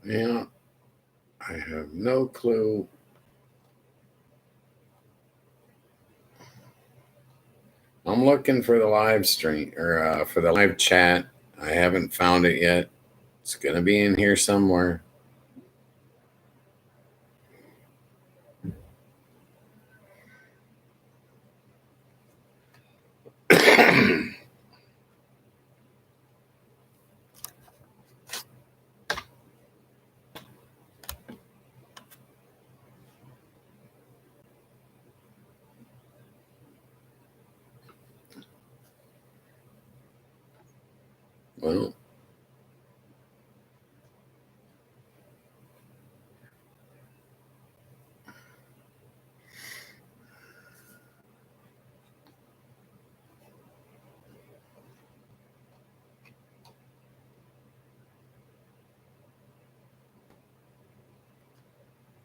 Yeah, I have no clue. I'm looking for the live stream or for the live chat. I haven't found it yet. It's going to be in here somewhere. Well,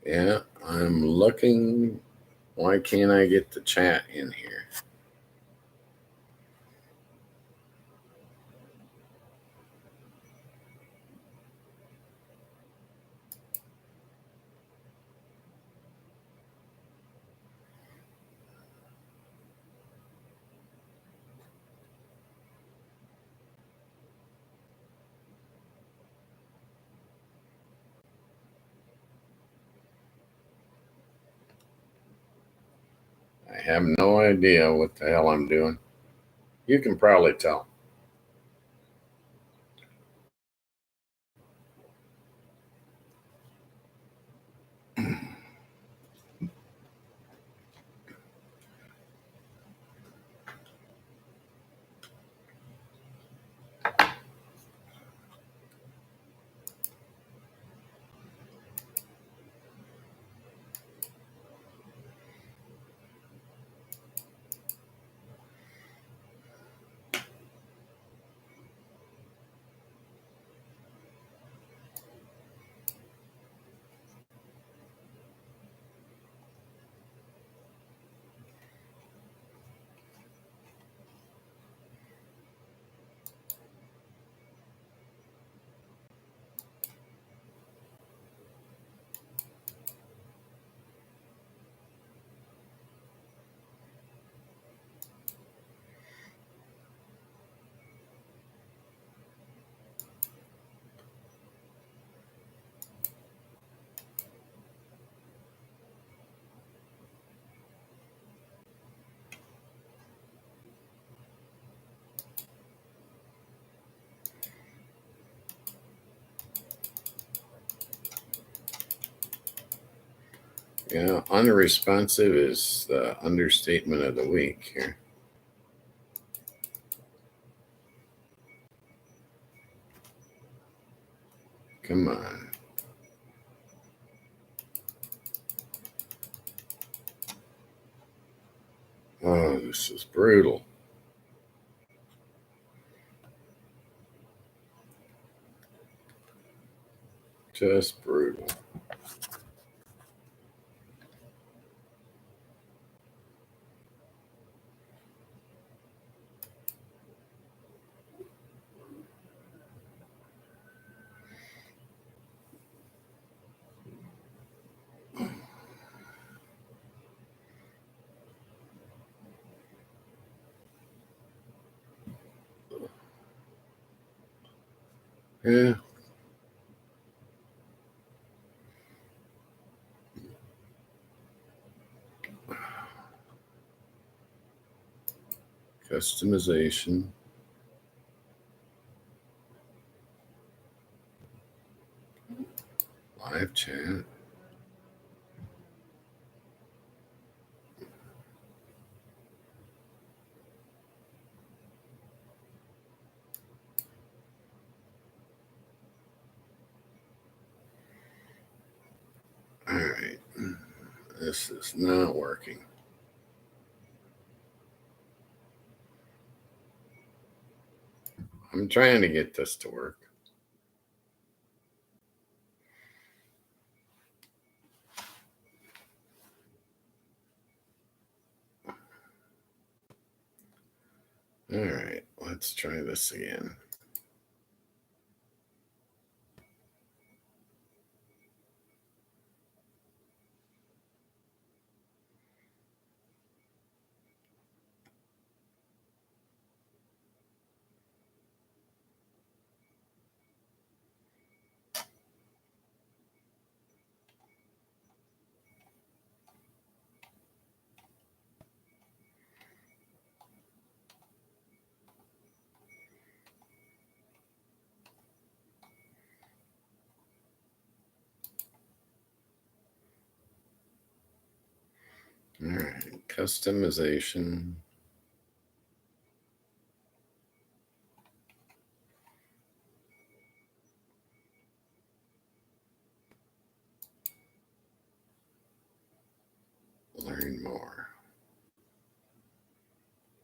yeah, I'm looking. Why can't I get the chat in here? I have no idea what the hell I'm doing. You can probably tell. Yeah, unresponsive is the understatement of the week here. Come on. Oh, this is brutal. Just brutal. Yeah. Customization. Live chat. All right. This is not working. I'm trying to get this to work. All right. Let's try this again. All right, customization. Learn more.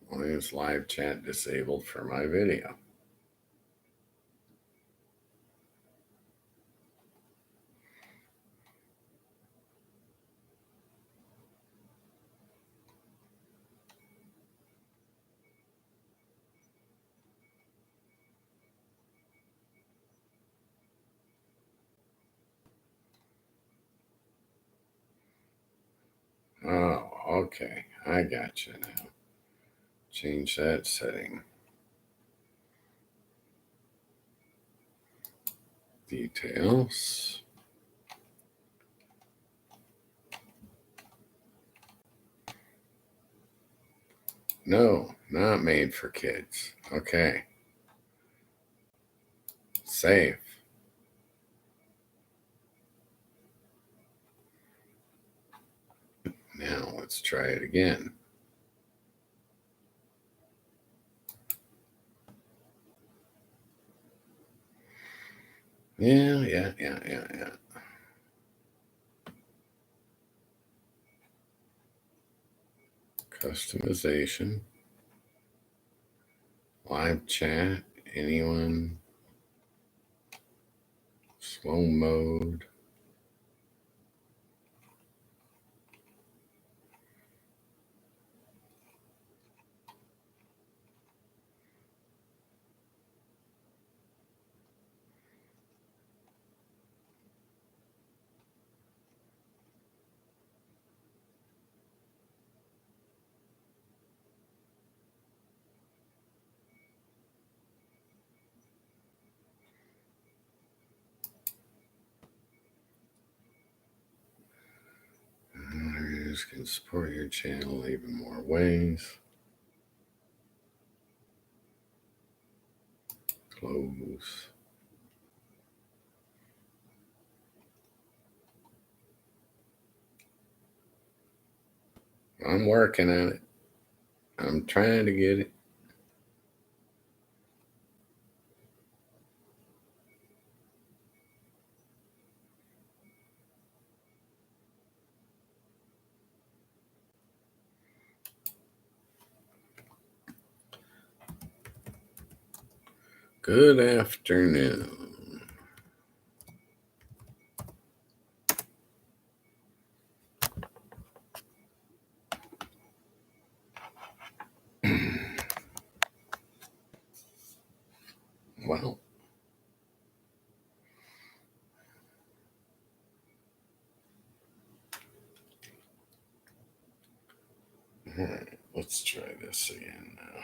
Why is live chat disabled for my video? Oh, okay. I got you now. Change that setting. Details. No, not made for kids. Okay. Save. Now let's try it again. Yeah. Customization. Live chat. Anyone? Slow mode. Moderators can support your channel even more ways. Close. I'm working on it. I'm trying to get it. Good afternoon. Well, all right, let's try this again now.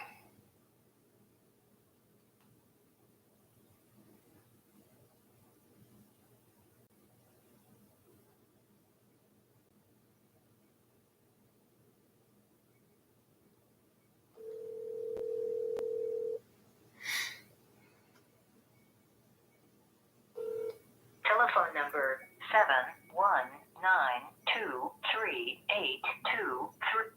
Telephone number 719238223.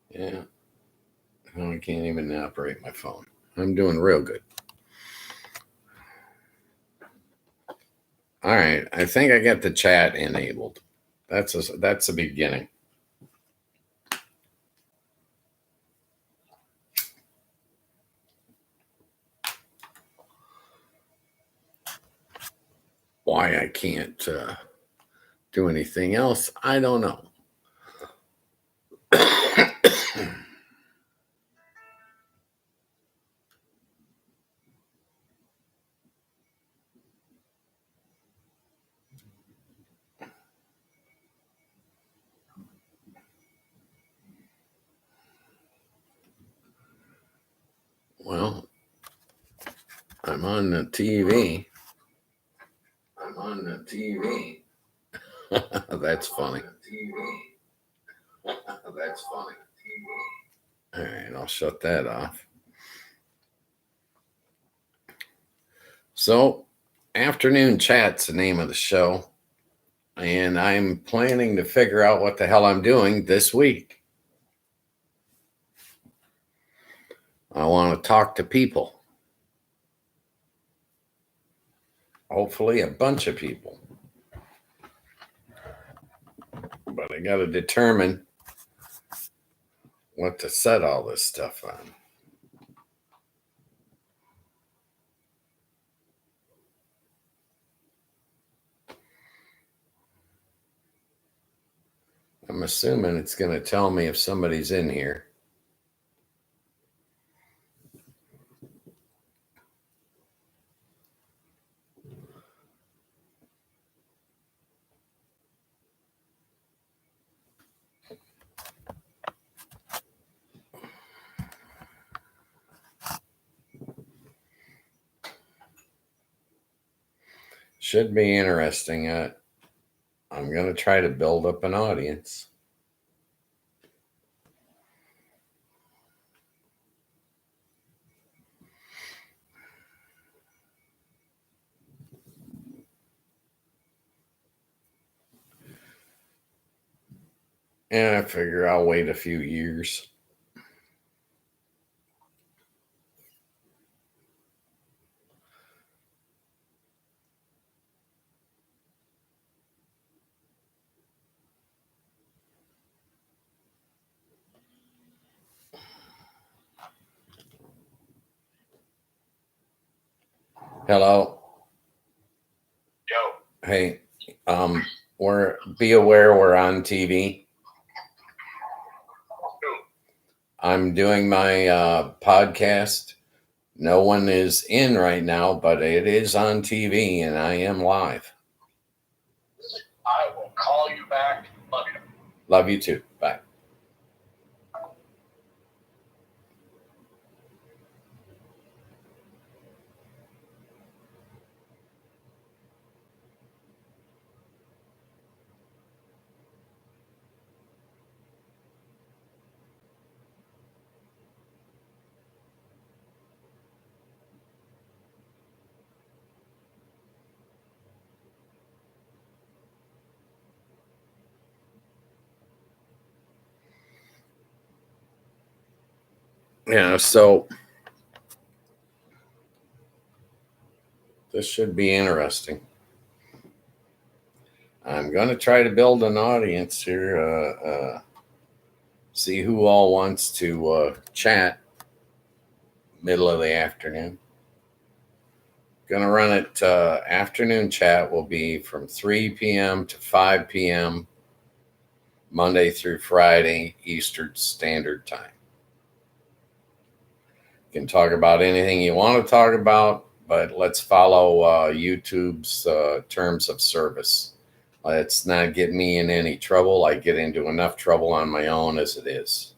Yeah. No, I can't even operate my phone. I'm doing real good. All right. I think I got the chat enabled. That's a beginning. Why I can't do anything else, I don't know. Well, I'm on the TV. That's funny. All right, I'll shut that off. So, Afternoon Chat's the name of the show, and I'm planning to figure out what the hell I'm doing this week. I want to talk to people. Hopefully, a bunch of people. But I got to determine what to set all this stuff on. I'm assuming it's going to tell me if somebody's in here. Should be interesting. I'm going to try to build up an audience. And I figure I'll wait a few years. Hello. Yo. Hey, be aware we're on TV. I'm doing my podcast. No one is in right now, but it is on TV and I am live. I will call you back. Love you. Love you too. Bye. Yeah, so this should be interesting. I'm going to try to build an audience here, see who all wants to chat middle of the afternoon. Going to run it, afternoon chat will be from 3 p.m. to 5 p.m. Monday through Friday, Eastern Standard Time. You can talk about anything you want to talk about, but let's follow YouTube's terms of service. Let's not get me in any trouble. I get into enough trouble on my own as it is.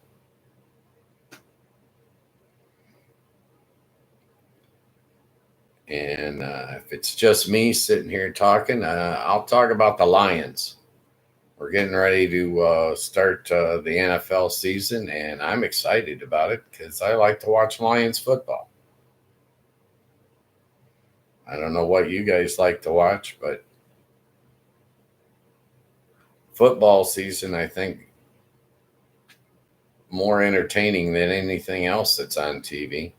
And if it's just me sitting here talking, I'll talk about the Lions. We're getting ready to start the NFL season, and I'm excited about it because I like to watch Lions football. I don't know what you guys like to watch, but football season, I think, more entertaining than anything else that's on TV,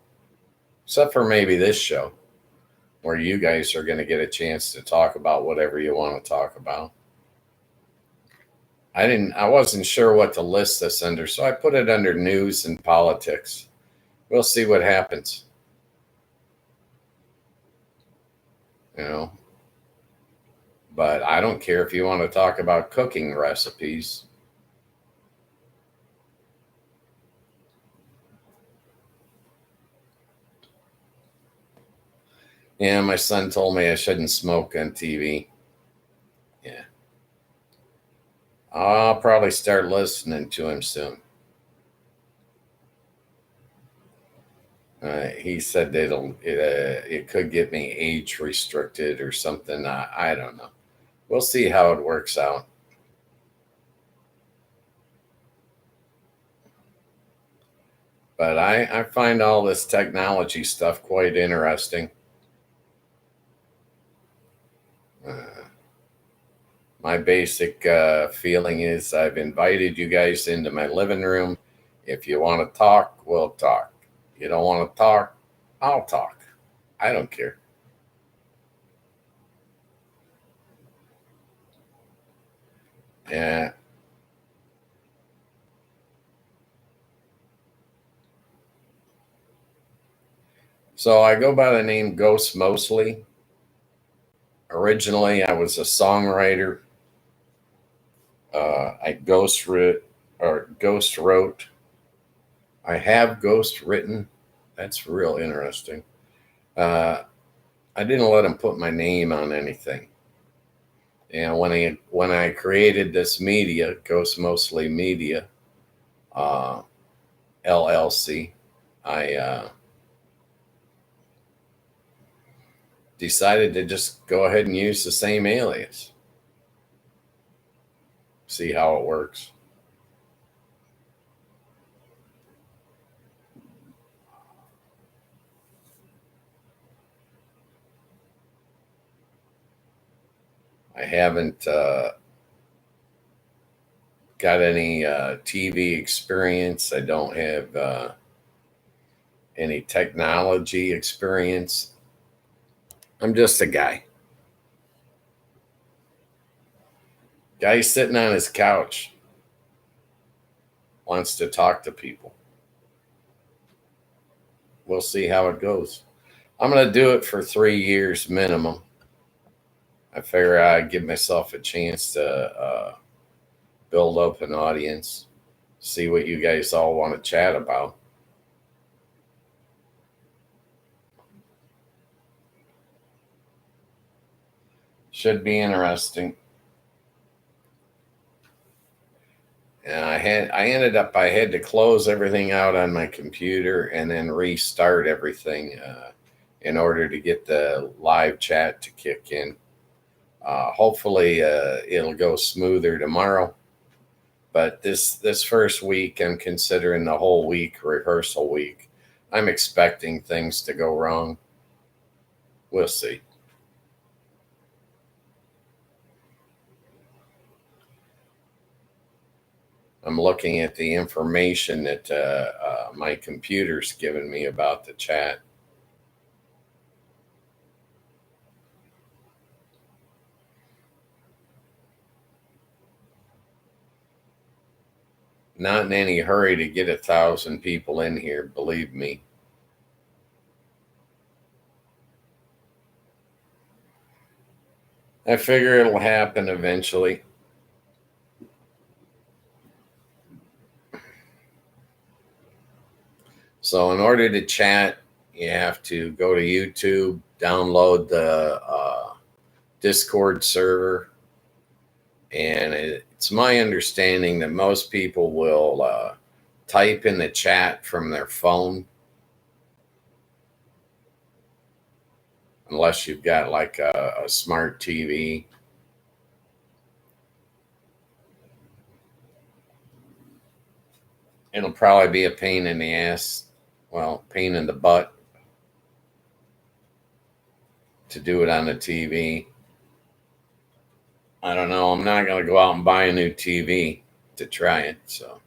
except for maybe this show, where you guys are going to get a chance to talk about whatever you want to talk about. I wasn't sure what to list this under, so I put it under news and politics. We'll see what happens. You know, but I don't care if you want to talk about cooking recipes. Yeah, my son told me I shouldn't smoke on TV. Yeah. I'll probably start listening to him soon. He said that it could get me age restricted or something. I don't know. We'll see how it works out. But I find all this technology stuff quite interesting. My basic feeling is I've invited you guys into my living room. If you want to talk, we'll talk. You don't want to talk, I'll talk. I don't care. Yeah. So I go by the name Ghost Mostly. Originally, I was a songwriter. I ghost wrote. I have ghost written. That's real interesting. Uh, I didn't let him put my name on anything. And when I created this media, Ghost Mostly Media, uh, LLC, I decided to just go ahead and use the same alias. See how it works. I haven't got any TV experience. I don't have any technology experience. I'm just a guy. Guy sitting on his couch wants to talk to people. We'll see how it goes. I'm going to do it for 3 years minimum. I figure I'd give myself a chance to build up an audience, see what you guys all want to chat about. Should be interesting. And I had to close everything out on my computer and then restart everything in order to get the live chat to kick in. Hopefully it'll go smoother tomorrow. But this first week, I'm considering the whole week rehearsal week. I'm expecting things to go wrong. We'll see. I'm looking at the information that my computer's given me about the chat. Not in any hurry to get 1,000 people in here, believe me. I figure it'll happen eventually. So in order to chat, you have to go to YouTube, download the Discord server, and it's my understanding that most people will type in the chat from their phone, unless you've got like a smart TV. It'll probably be a pain in the ass, well, pain in the butt to do it on the TV. I don't know. I'm not going to go out and buy a new TV to try it. So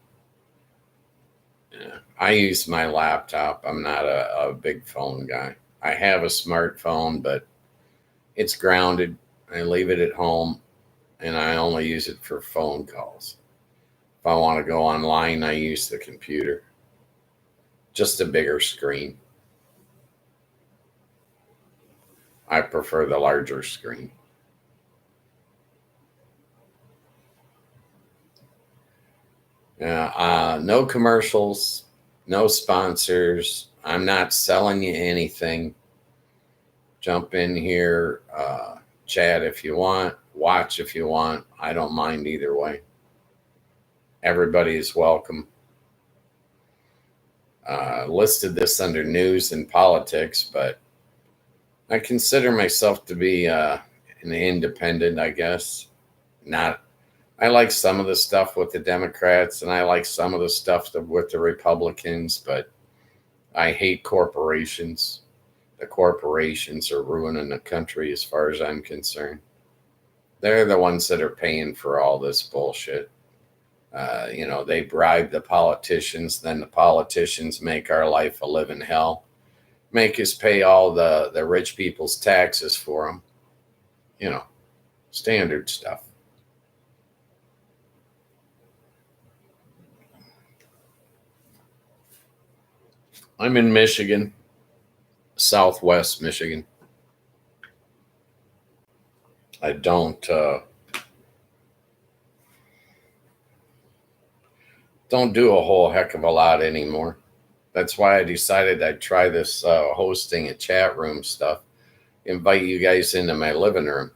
yeah, I use my laptop. I'm not a big phone guy. I have a smartphone, but it's grounded. I leave it at home and I only use it for phone calls. If I want to go online, I use the computer. Just a bigger screen. I prefer the larger screen. No commercials, no sponsors. I'm not selling you anything. Jump in here, chat if you want, watch if you want. I don't mind either way. Everybody is welcome. Listed this under news and politics, but I consider myself to be an independent, I guess. Not, I like some of the stuff with the Democrats and I like some of the stuff with the Republicans, but I hate corporations. The corporations are ruining the country as far as I'm concerned. They're the ones that are paying for all this bullshit. They bribe the politicians, then the politicians make our life a living hell, make us pay all the rich people's taxes for them. Standard stuff. I'm in Michigan, Southwest Michigan. I don't do a whole heck of a lot anymore. That's why I decided I'd try this hosting a chat room stuff. Invite you guys into my living room.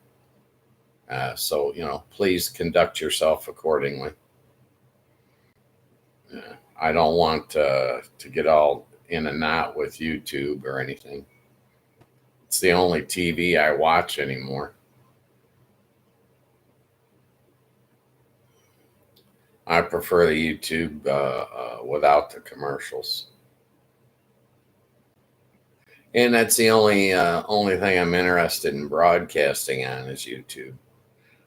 So, please conduct yourself accordingly. I don't want to get all in a knot with YouTube or anything. It's the only TV I watch anymore. I prefer the YouTube without the commercials. And that's the only thing I'm interested in broadcasting on is YouTube.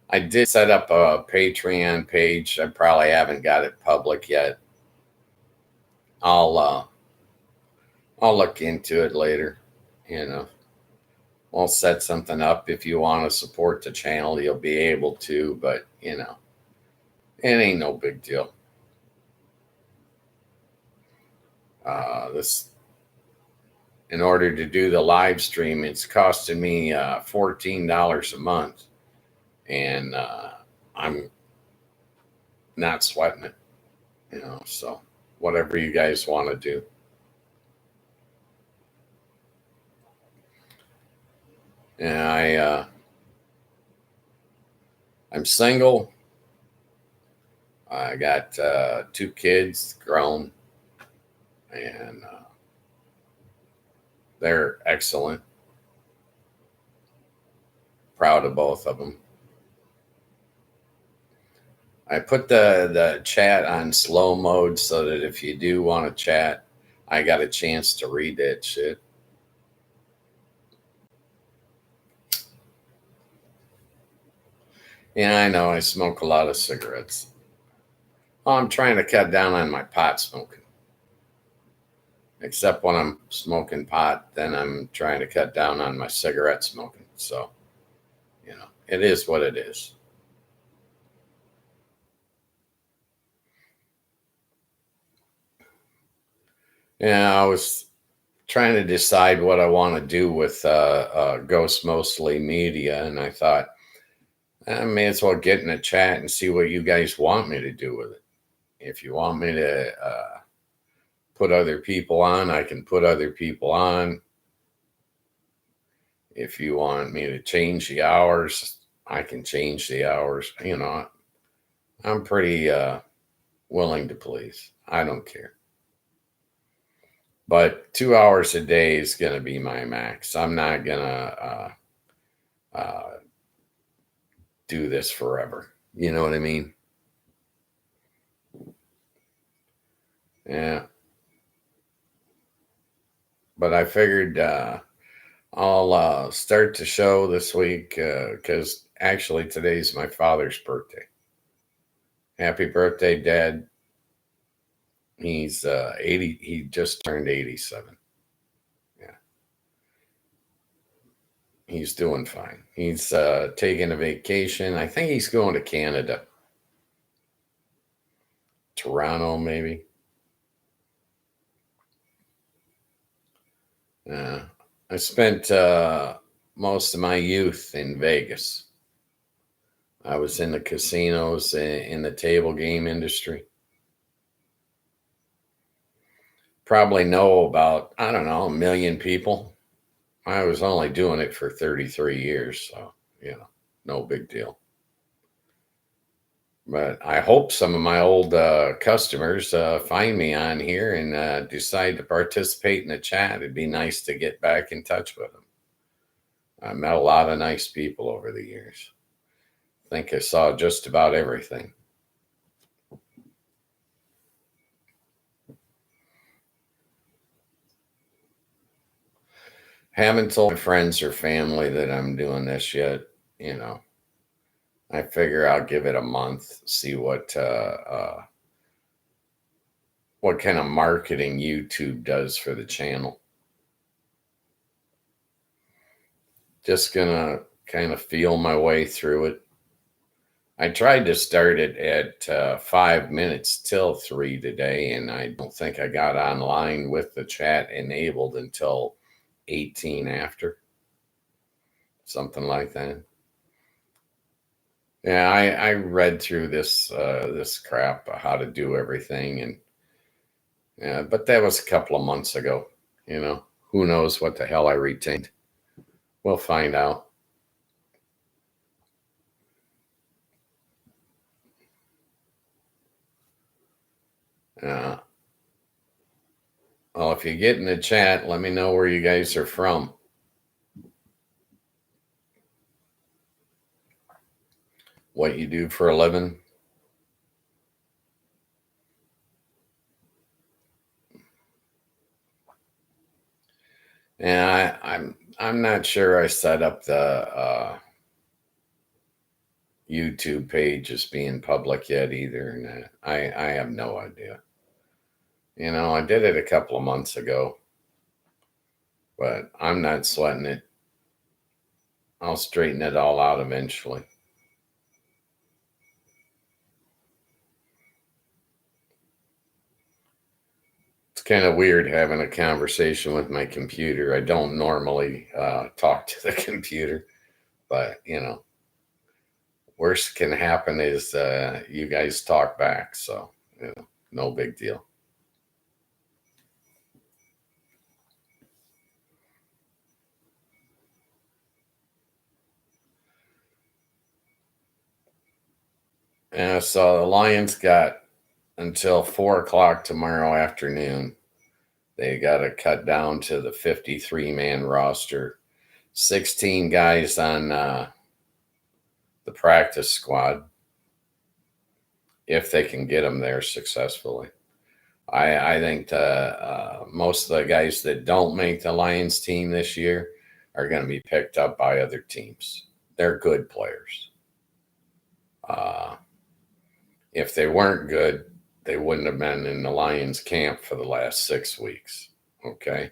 I did set up a Patreon page. I probably haven't got it public yet. I'll look into it later. I'll set something up. If you want to support the channel, you'll be able to, but it ain't no big deal. In order to do the live stream, it's costing me $14 a month, and I'm not sweating it. So whatever you guys want to do. And I'm single. I got 2 kids, grown, and they're excellent. Proud of both of them. I put the chat on slow mode so that if you do want to chat, I got a chance to read that shit. Yeah, I know I smoke a lot of cigarettes. I'm trying to cut down on my pot smoking. Except when I'm smoking pot, then I'm trying to cut down on my cigarette smoking. So, it is what it is. Yeah, I was trying to decide what I want to do with Ghost Mostly Media, and I thought I may as well get in a chat and see what you guys want me to do with it. If you want me to put other people on, I can put other people on. If you want me to change the hours, I can change the hours. I'm pretty willing to please. I don't care. But 2 hours a day is going to be my max. I'm not going to do this forever. You know what I mean? Yeah. But I figured I'll start the show this week because actually today's my father's birthday. Happy birthday, Dad. He's 80. He just turned 87. Yeah. He's doing fine. He's taking a vacation. I think he's going to Canada. Toronto, maybe. I spent most of my youth in Vegas. I was in the casinos, in the table game industry. Probably know about, I don't know, 1 million people. I was only doing it for 33 years, so, no big deal. But I hope some of my old customers find me on here and decide to participate in the chat. It'd be nice to get back in touch with them. I met a lot of nice people over the years. I think I saw just about everything. Haven't told my friends or family that I'm doing this yet. You know, I figure I'll give it a month, see what kind of marketing YouTube does for the channel. Just gonna kind of feel my way through it. I tried to start it at 5 minutes till 3 today, and I don't think I got online with the chat enabled until 18 after. Something like that. Yeah, I read through this crap, how to do everything, and yeah, but that was a couple of months ago. You know, who knows what the hell I retained? We'll find out. Well, if you get in the chat, let me know where you guys are from. What you do for a living. Yeah, I'm not sure I set up the YouTube page as being public yet either. And I have no idea. You know, I did it a couple of months ago, but I'm not sweating it. I'll straighten it all out eventually. It's kind of weird having a conversation with my computer. I don't normally talk to the computer, but you know, worst can happen is you guys talk back. So, you know, no big deal. So the Lions got until 4 o'clock tomorrow afternoon. They got to cut down to the 53-man roster. 16 guys on the practice squad, if they can get them there successfully. I think most of the guys that don't make the Lions team this year are going to be picked up by other teams. They're good players. If they weren't good, they wouldn't have been in the Lions camp for the last 6 weeks. Okay.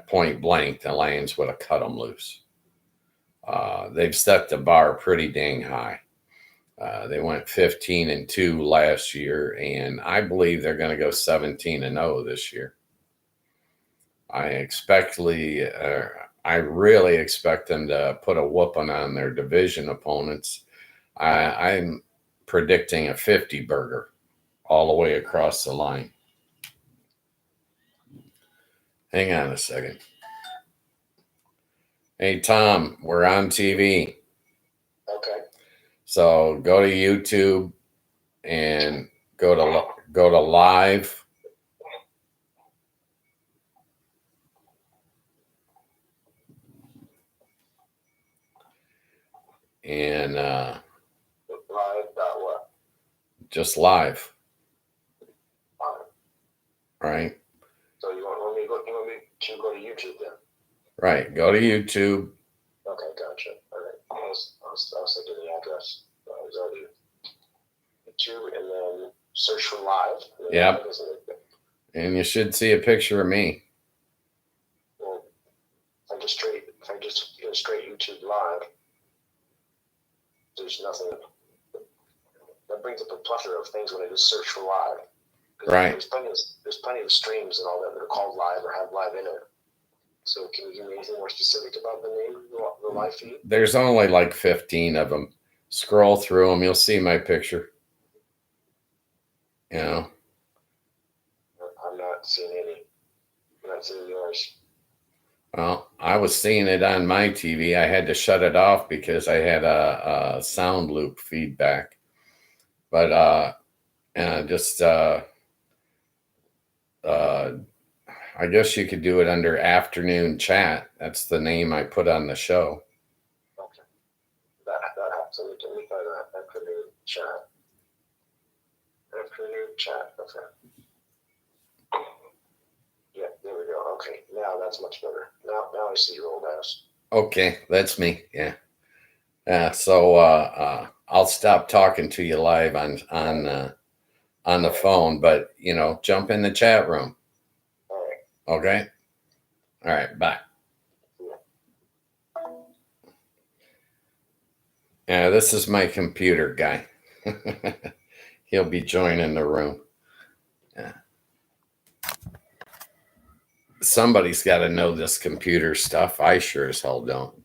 Point blank, the Lions would have cut them loose. They've set the bar pretty dang high. They went 15-2 last year, and I believe they're going to go 17-0 this year. I really expect them to put a whooping on their division opponents. I'm predicting a 50 burger all the way across the line. Hang on a second. Hey, Tom, we're on TV. Okay. So go to YouTube and go to live. And Live. What? just live. Live. Right? So you want me to go to YouTube then? Right. Go to YouTube. Okay, gotcha. All right. I was thinking the address. I was already YouTube and then search for live. Yep. And you should see a picture of me. Well, if I just go straight YouTube live, there's nothing. That brings up a plethora of things when I just search for live. Right. There's plenty of streams and all that are called live or have live in it. So can you give me anything more specific about the name of the live feed? There's only like 15 of them. Scroll through them. You'll see my picture. You know. I'm not seeing any. I'm not seeing yours. Well, I was seeing it on my TV. I had to shut it off because I had a sound loop feedback. But and just I guess you could do it under afternoon chat. That's the name I put on the show. Okay. That helps. So we can try that afternoon chat. Afternoon chat. Okay. Yeah, there we go. Okay, now that's much better. Now I see your old ass. Okay, that's me. Yeah. So I'll stop talking to you live on the phone, but jump in the chat room. All right. Okay. All right. Bye. Yeah, this is my computer guy. He'll be joining the room. Yeah. Somebody's got to know this computer stuff. I sure as hell don't,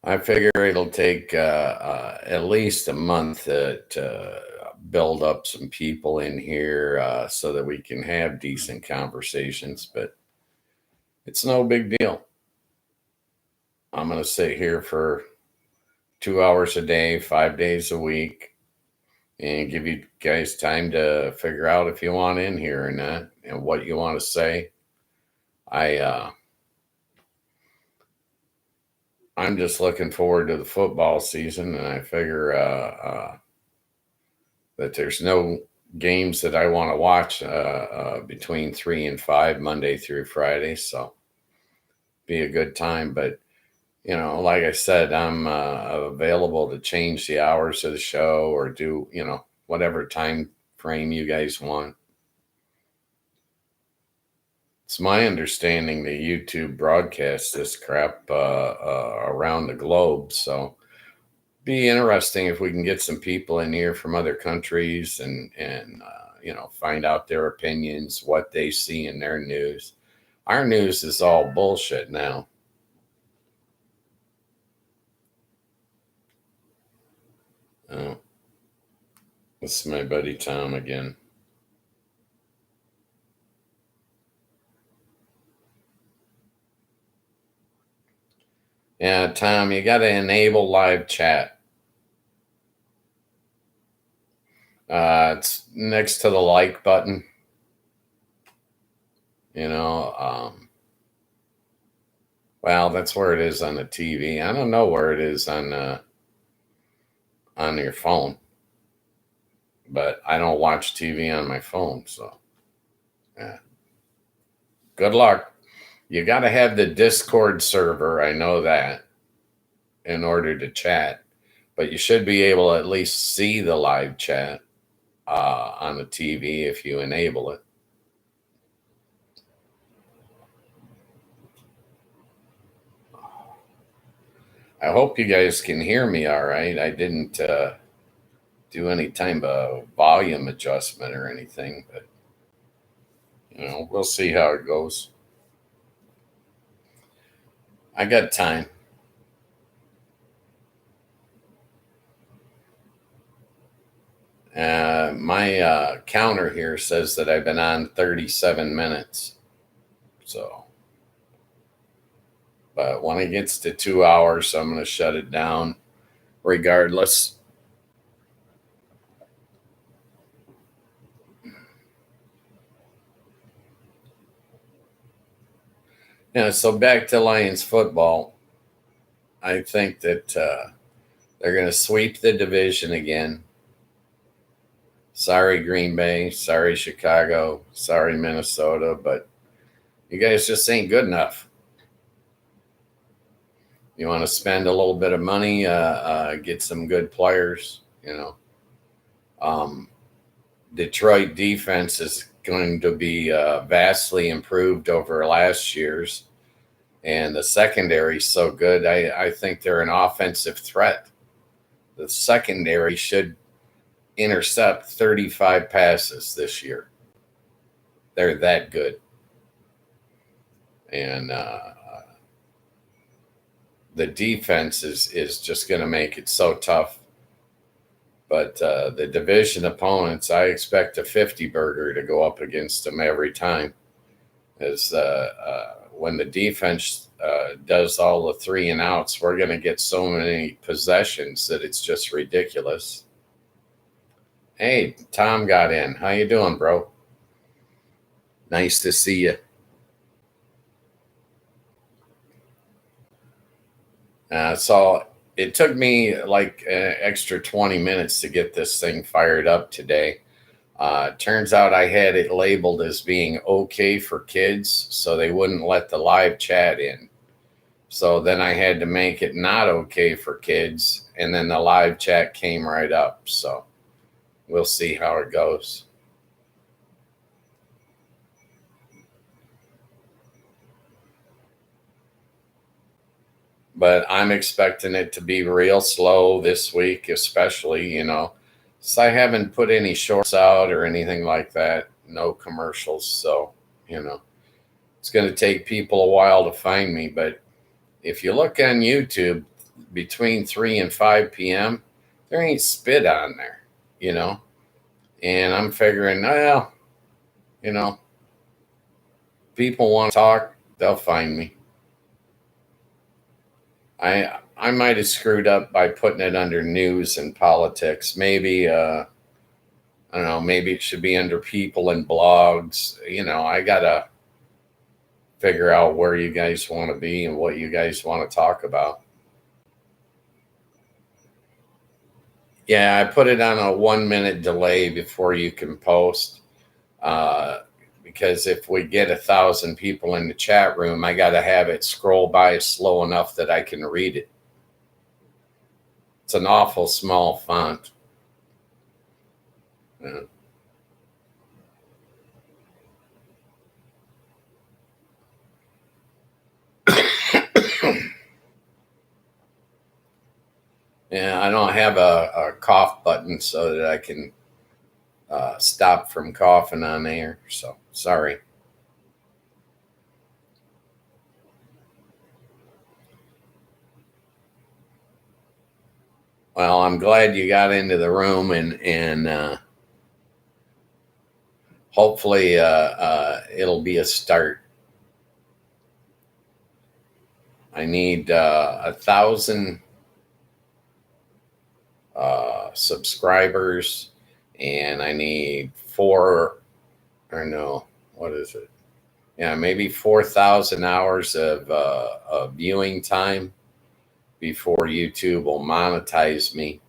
I figure it'll take at least a month to build up some people in here so that we can have decent conversations, but it's no big deal. I'm going to sit here for 2 hours a day, 5 days a week, and give you guys time to figure out if you want in here or not and what you want to say. I'm just looking forward to the football season, and I figure that there's no games that I want to watch between 3 and 5 Monday through Friday, so be a good time. But like I said, I'm available to change the hours of the show or do whatever time frame you guys want. It's my understanding that YouTube broadcasts this crap around the globe, so be interesting if we can get some people in here from other countries and find out their opinions, what they see in their news. Our news is all bullshit now. Oh, this is my buddy Tom again. Yeah, Tom, you got to enable live chat. It's next to the like button. Well, that's where it is on the TV. I don't know where it is on your phone, but I don't watch TV on my phone, so yeah. Good luck. You got to have the Discord server. I know that in order to chat, but you should be able to at least see the live chat on the TV if you enable it. I hope you guys can hear me all right. I didn't do any type of volume adjustment or anything, but we'll see how it goes. I got time. My counter here says that I've been on 37 minutes. So, but when it gets to 2 hours, I'm going to shut it down regardless. Yeah, so back to Lions football. I think that they're going to sweep the division again. Sorry, Green Bay. Sorry, Chicago. Sorry, Minnesota. But you guys just ain't good enough. You want to spend a little bit of money, get some good players, Detroit defense is going to be vastly improved over last year's. And the secondary is so good. I think they're an offensive threat. The secondary should intercept 35 passes this year. They're that good. And the defense is just going to make it so tough. But the division opponents, I expect a 50 burger to go up against them every time. As when the defense does all the 3 and outs, we're going to get so many possessions that it's just ridiculous. Hey, Tom got in. How you doing, bro? Nice to see you. So it took me like an extra 20 minutes to get this thing fired up today. Turns out I had it labeled as being okay for kids, so they wouldn't let the live chat in. So then I had to make it not okay for kids, and then the live chat came right up. So we'll see how it goes. But I'm expecting it to be real slow this week, especially, So I haven't put any shorts out or anything like that. No commercials. So, it's going to take people a while to find me. But if you look on YouTube between 3 and 5 p.m., there ain't spit on there, And I'm figuring, well, people want to talk, they'll find me. I might have screwed up by putting it under news and politics. Maybe, I don't know, maybe it should be under people and blogs. I got to figure out where you guys want to be and what you guys want to talk about. Yeah, I put it on a 1-minute delay before you can post. Because if we get 1,000 people in the chat room, I got to have it scroll by slow enough that I can read it. It's an awful small font. Yeah. Yeah, I don't have a cough button so that I can stop from coughing on air. So sorry. Well, I'm glad you got into the room, and hopefully it'll be a start. I need 1,000 subscribers, and I need 4,000 hours of viewing time before YouTube will monetize me.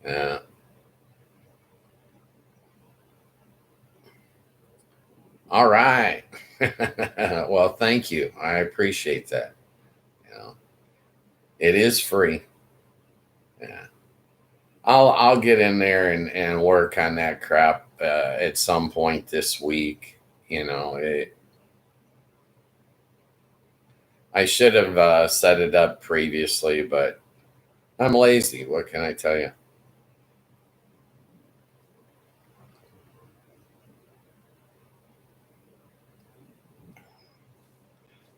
Yeah. All right. Well, thank you. I appreciate that. It is free. Yeah. I'll get in there and work on that crap at some point this week. I should have set it up previously, but I'm lazy. What can I tell you?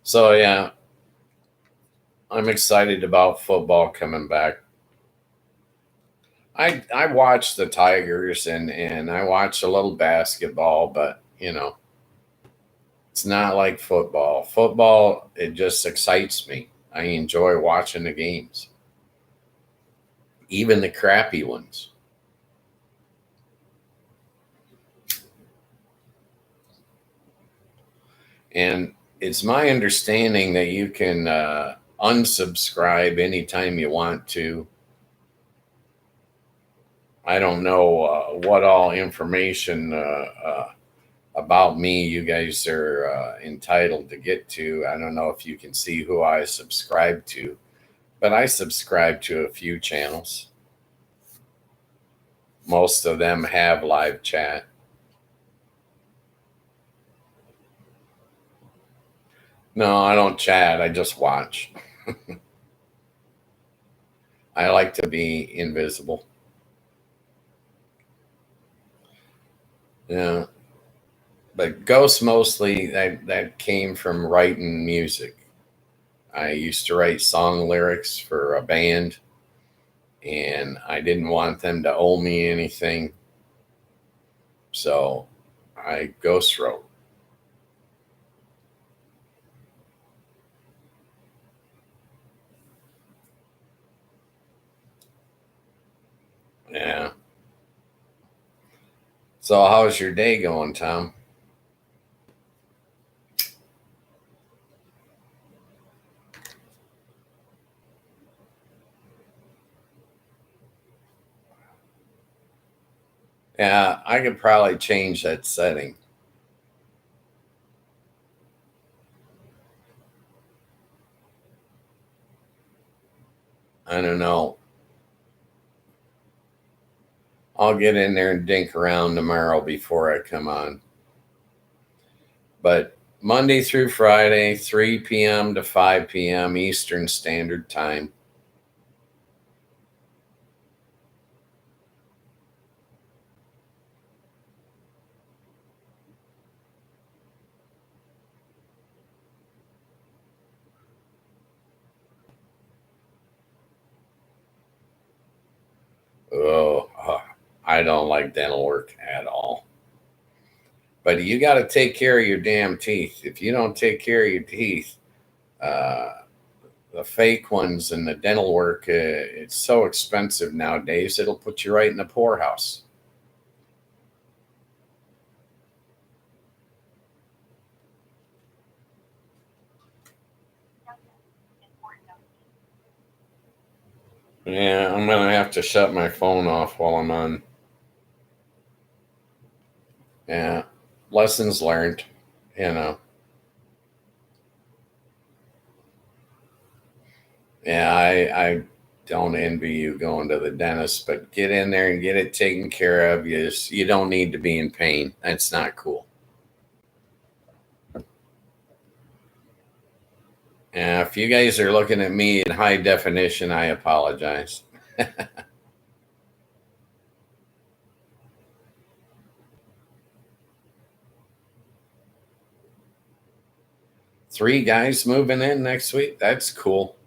So yeah, I'm excited about football coming back. I watch the Tigers and I watch a little basketball, but it's not like football. Football, it just excites me. I enjoy watching the games, even the crappy ones. And it's my understanding that you can unsubscribe anytime you want to. I don't know what all information about me you guys are entitled to get to. I don't know if you can see who I subscribe to, but I subscribe to a few channels. Most of them have live chat. No, I don't chat. I just watch. I like to be invisible. Yeah. But Ghost mostly that came from writing music. I used to write song lyrics for a band, and I didn't want them to owe me anything. So I ghost wrote. Yeah. So how's your day going, Tom? Yeah, I could probably change that setting. I don't know. I'll get in there and dink around tomorrow before I come on. But Monday through Friday, 3 p.m. to 5 p.m. Eastern Standard Time. Oh, I don't like dental work at all. But you got to take care of your damn teeth. If you don't take care of your teeth, uh, the fake ones and the dental work, it's so expensive nowadays, it'll put you right in the poorhouse. Yeah, I'm going to have to shut my phone off while I'm on. Yeah, lessons learned, you know. Yeah, I don't envy you going to the dentist, but get in there and get it taken care of. You don't need to be in pain. That's not cool. Yeah, if you guys are looking at me in high definition, I apologize. 3 guys moving in next week. That's cool.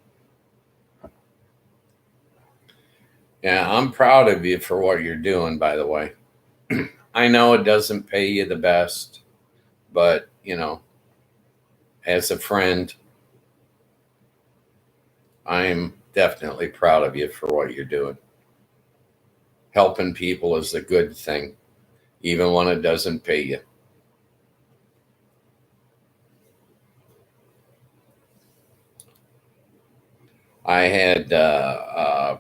Yeah, I'm proud of you for what you're doing, by the way. I know it doesn't pay you the best, but, as a friend, I'm definitely proud of you for what you're doing. Helping people is a good thing, even when it doesn't pay you. I had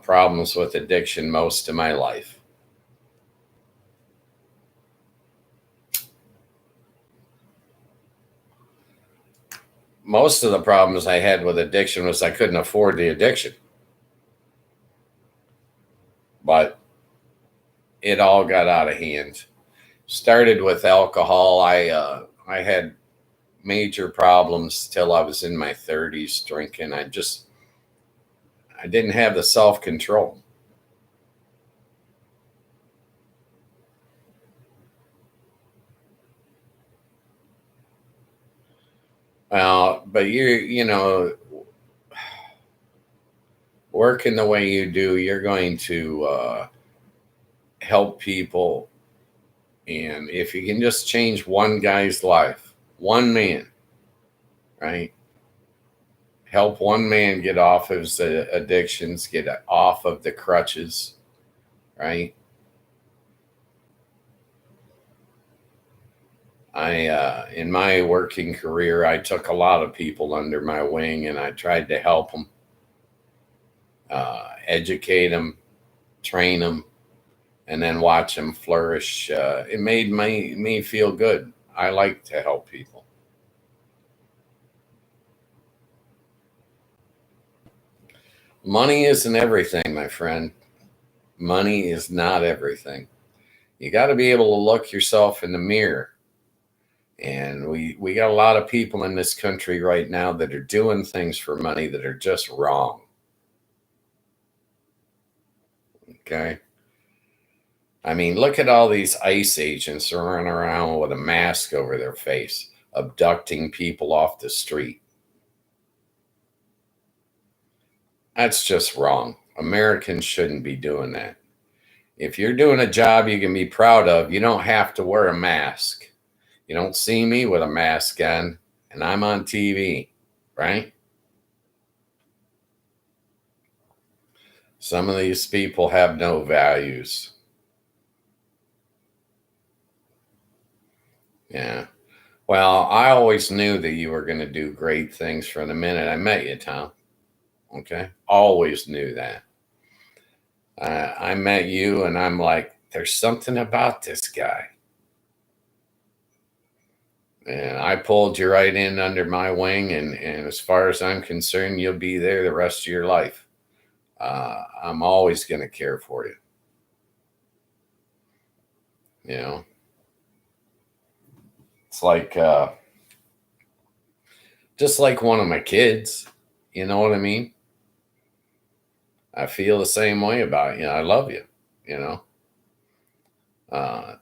problems with addiction most of my life. Most of the problems I had with addiction was I couldn't afford the addiction. But it all got out of hand. Started with alcohol. I had major problems till I was in my 30s drinking. I didn't have the self-control. But working the way you do, you're going to help people. And if you can just change one guy's life, one man, right? Help one man get off of his addictions, get off of the crutches, right? In my working career, I took a lot of people under my wing and I tried to help them, educate them, train them, and then watch them flourish. It made me feel good. I like to help people. Money isn't everything, my friend. Money is not everything. You got to be able to look yourself in the mirror. And we got a lot of people in this country right now that are doing things for money that are just wrong. Okay. I mean, look at all these ICE agents running around with a mask over their face, abducting people off the street. That's just wrong. Americans shouldn't be doing that. If you're doing a job you can be proud of, you don't have to wear a mask. You don't see me with a mask on, and I'm on TV, right? Some of these people have no values. Yeah. Well, I always knew that you were going to do great things from the minute I met you, Tom. Okay. Always knew that. I met you and I'm like, there's something about this guy. And I pulled you right in under my wing. And as far as I'm concerned, you'll be there the rest of your life. I'm always going to care for you. You know, it's like, just like one of my kids. You know what I mean? I feel the same way about you. I love you. You know,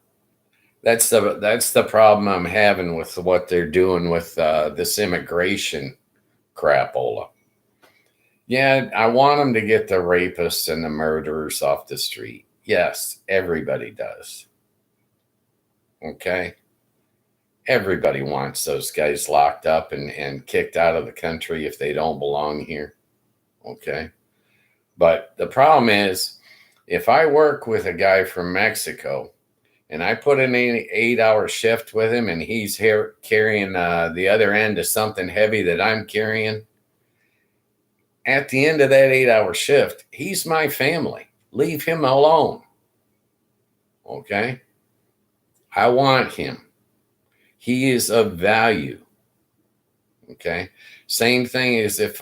that's the problem I'm having with what they're doing with this immigration crapola. Yeah, I want them to get the rapists and the murderers off the street. Yes, everybody does. Okay, everybody wants those guys locked up and kicked out of the country if they don't belong here. Okay, but the problem is, if I work with a guy from Mexico and I put in an 8-hour shift with him and he's here carrying the other end of something heavy that I'm carrying, at the end of that 8-hour shift, he's my family. Leave him alone. Okay? I want him. He is of value. Okay? Same thing as if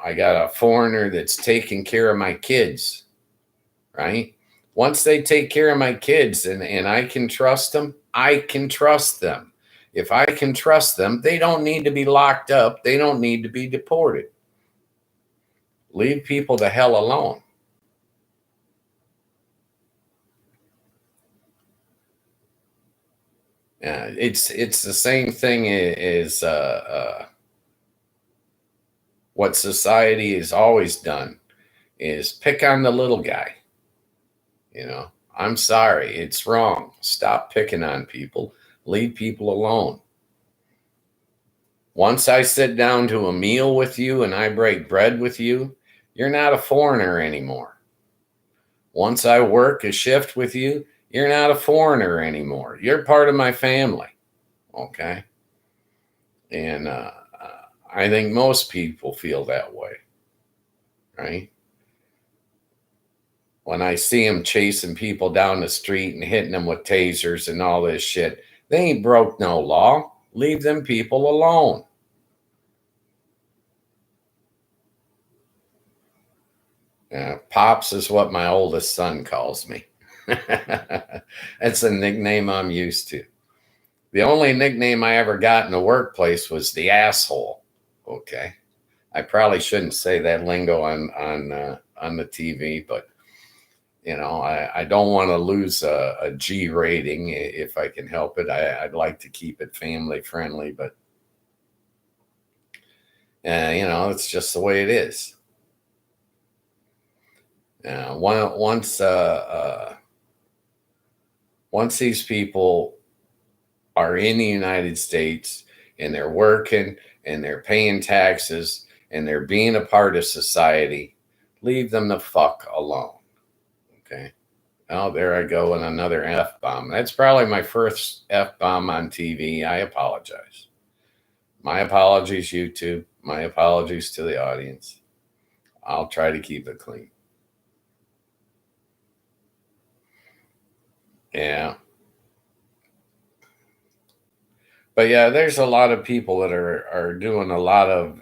I got a foreigner that's taking care of my kids, right? Once they take care of my kids and I can trust them, I can trust them. If I can trust them, they don't need to be locked up. They don't need to be deported. Leave people the hell alone. It's the same thing as what society has always done is pick on the little guy. You know, I'm sorry, it's wrong. Stop picking on people. Leave people alone. Once I sit down to a meal with you and I break bread with you, you're not a foreigner anymore. Once I work a shift with you, you're not a foreigner anymore. You're part of my family. Okay? And I think most people feel that way. Right? When I see them chasing people down the street and hitting them with tasers and all this shit, they ain't broke no law. Leave them people alone. Pops is what my oldest son calls me. That's a nickname I'm used to. The only nickname I ever got in the workplace was the asshole. Okay. I probably shouldn't say that lingo on the TV, but you know, I don't want to lose a G rating if I can help it. I'd like to keep it family friendly, but you know, it's just the way it is. Once these people are in the United States and they're working and they're paying taxes and they're being a part of society, leave them the fuck alone. Okay. Oh, there I go with another F-bomb. That's probably my first F-bomb on TV. I apologize. My apologies, YouTube. My apologies to the audience. I'll try to keep it clean. Yeah. But yeah, there's a lot of people that are doing a lot of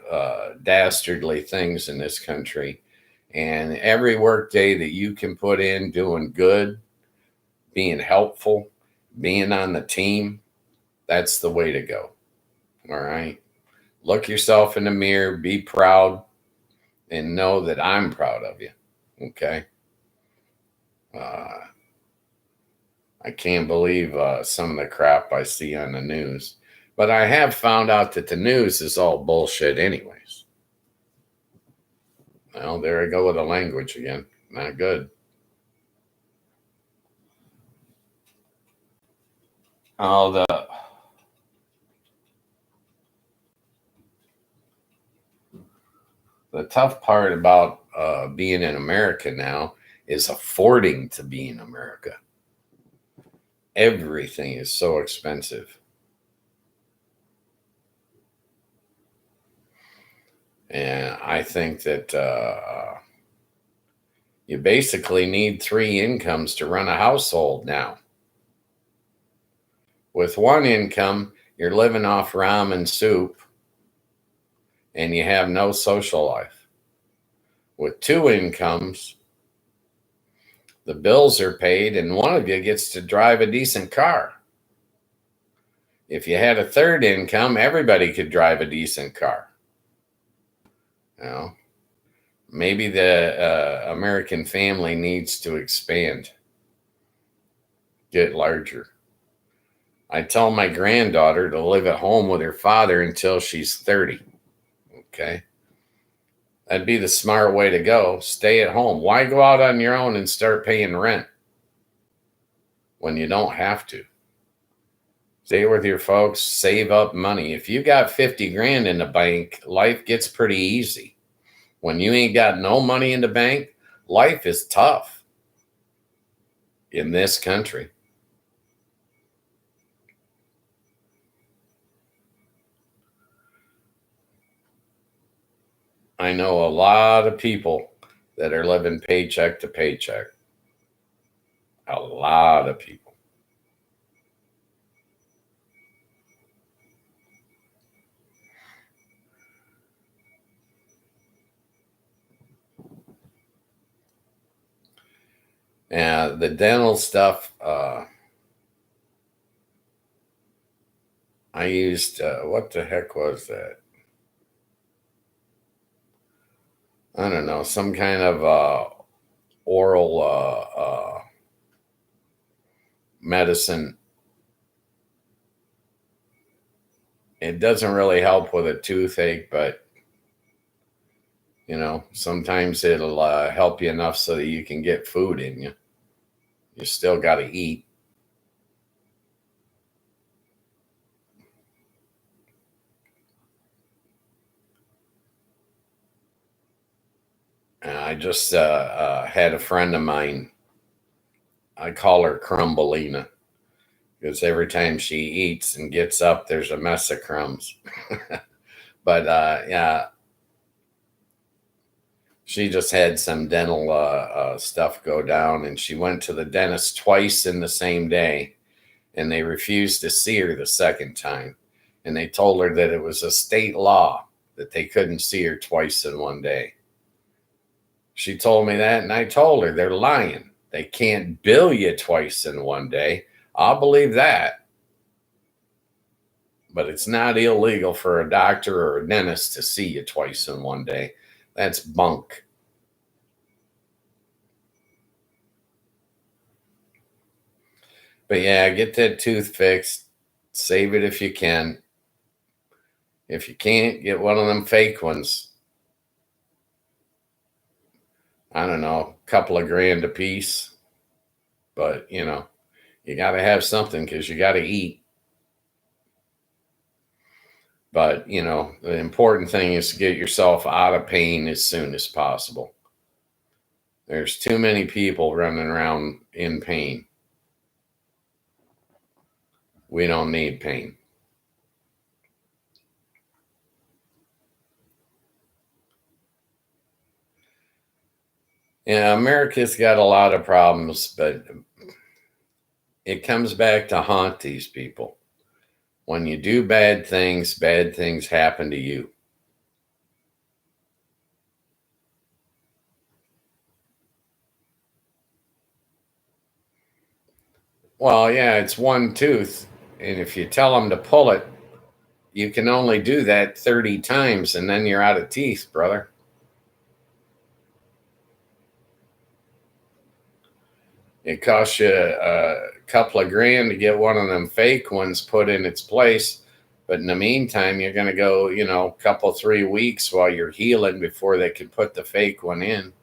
dastardly things in this country. And every work day that you can put in doing good, being helpful, being on the team, that's the way to go. All right. Look yourself in the mirror, be proud, and know that I'm proud of you. Okay. I can't believe some of the crap I see on the news. But I have found out that the news is all bullshit anyways. Well, there I go with the language again. Not good. Oh, the tough part about being in America now is affording to be in America. Everything is so expensive. And I think that you basically need 3 incomes to run a household now. With 1 income, you're living off ramen soup and you have no social life. With 2 incomes, the bills are paid and one of you gets to drive a decent car. If you had a 3rd income, everybody could drive a decent car. You know, maybe the American family needs to expand, get larger. I tell my granddaughter to live at home with her father until she's 30. Okay. That'd be the smart way to go. Stay at home. Why go out on your own and start paying rent when you don't have to? Stay with your folks, save up money. If you got 50 grand in the bank, life gets pretty easy. When you ain't got no money in the bank, life is tough in this country. I know a lot of people that are living paycheck to paycheck. A lot of people. And the dental stuff, I used, what the heck was that? I don't know, some kind of oral medicine. It doesn't really help with a toothache, but you know, sometimes it'll help you enough so that you can get food in you. You still got to eat. I just had a friend of mine. I call her Crumbelina because every time she eats and gets up, there's a mess of crumbs. But yeah, she just had some dental stuff go down, and she went to the dentist twice in the same day, and they refused to see her the second time. And they told her that it was a state law that they couldn't see her twice in one day. She told me that, and I told her they're lying. They can't bill you twice in one day. I'll believe that. But it's not illegal for a doctor or a dentist to see you twice in one day. That's bunk. But yeah, get that tooth fixed. Save it if you can. If you can't, get one of them fake ones. I don't know, a couple of grand a piece. But, you know, you got to have something because you got to eat. But, you know, the important thing is to get yourself out of pain as soon as possible. There's too many people running around in pain. We don't need pain. Yeah, America's got a lot of problems, but it comes back to haunt these people. When you do bad things happen to you. Well, yeah, it's one tooth. And if you tell them to pull it, you can only do that 30 times and then you're out of teeth, brother. It costs you a couple of grand to get one of them fake ones put in its place. But in the meantime, you're going to go, a couple, 3 weeks while you're healing before they can put the fake one in.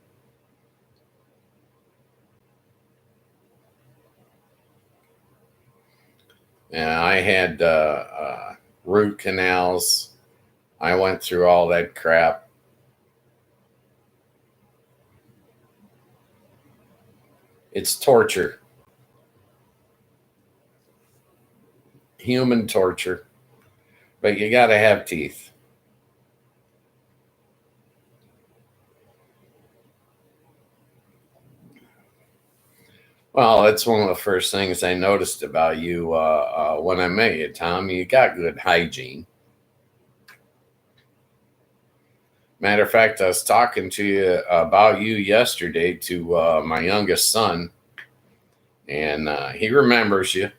Yeah, I had root canals. I went through all that crap. It's torture. Human torture. But you got to have teeth. Well, that's one of the first things I noticed about you when I met you, Tom. You got good hygiene. Matter of fact, I was talking to you about you yesterday to my youngest son, and he remembers you.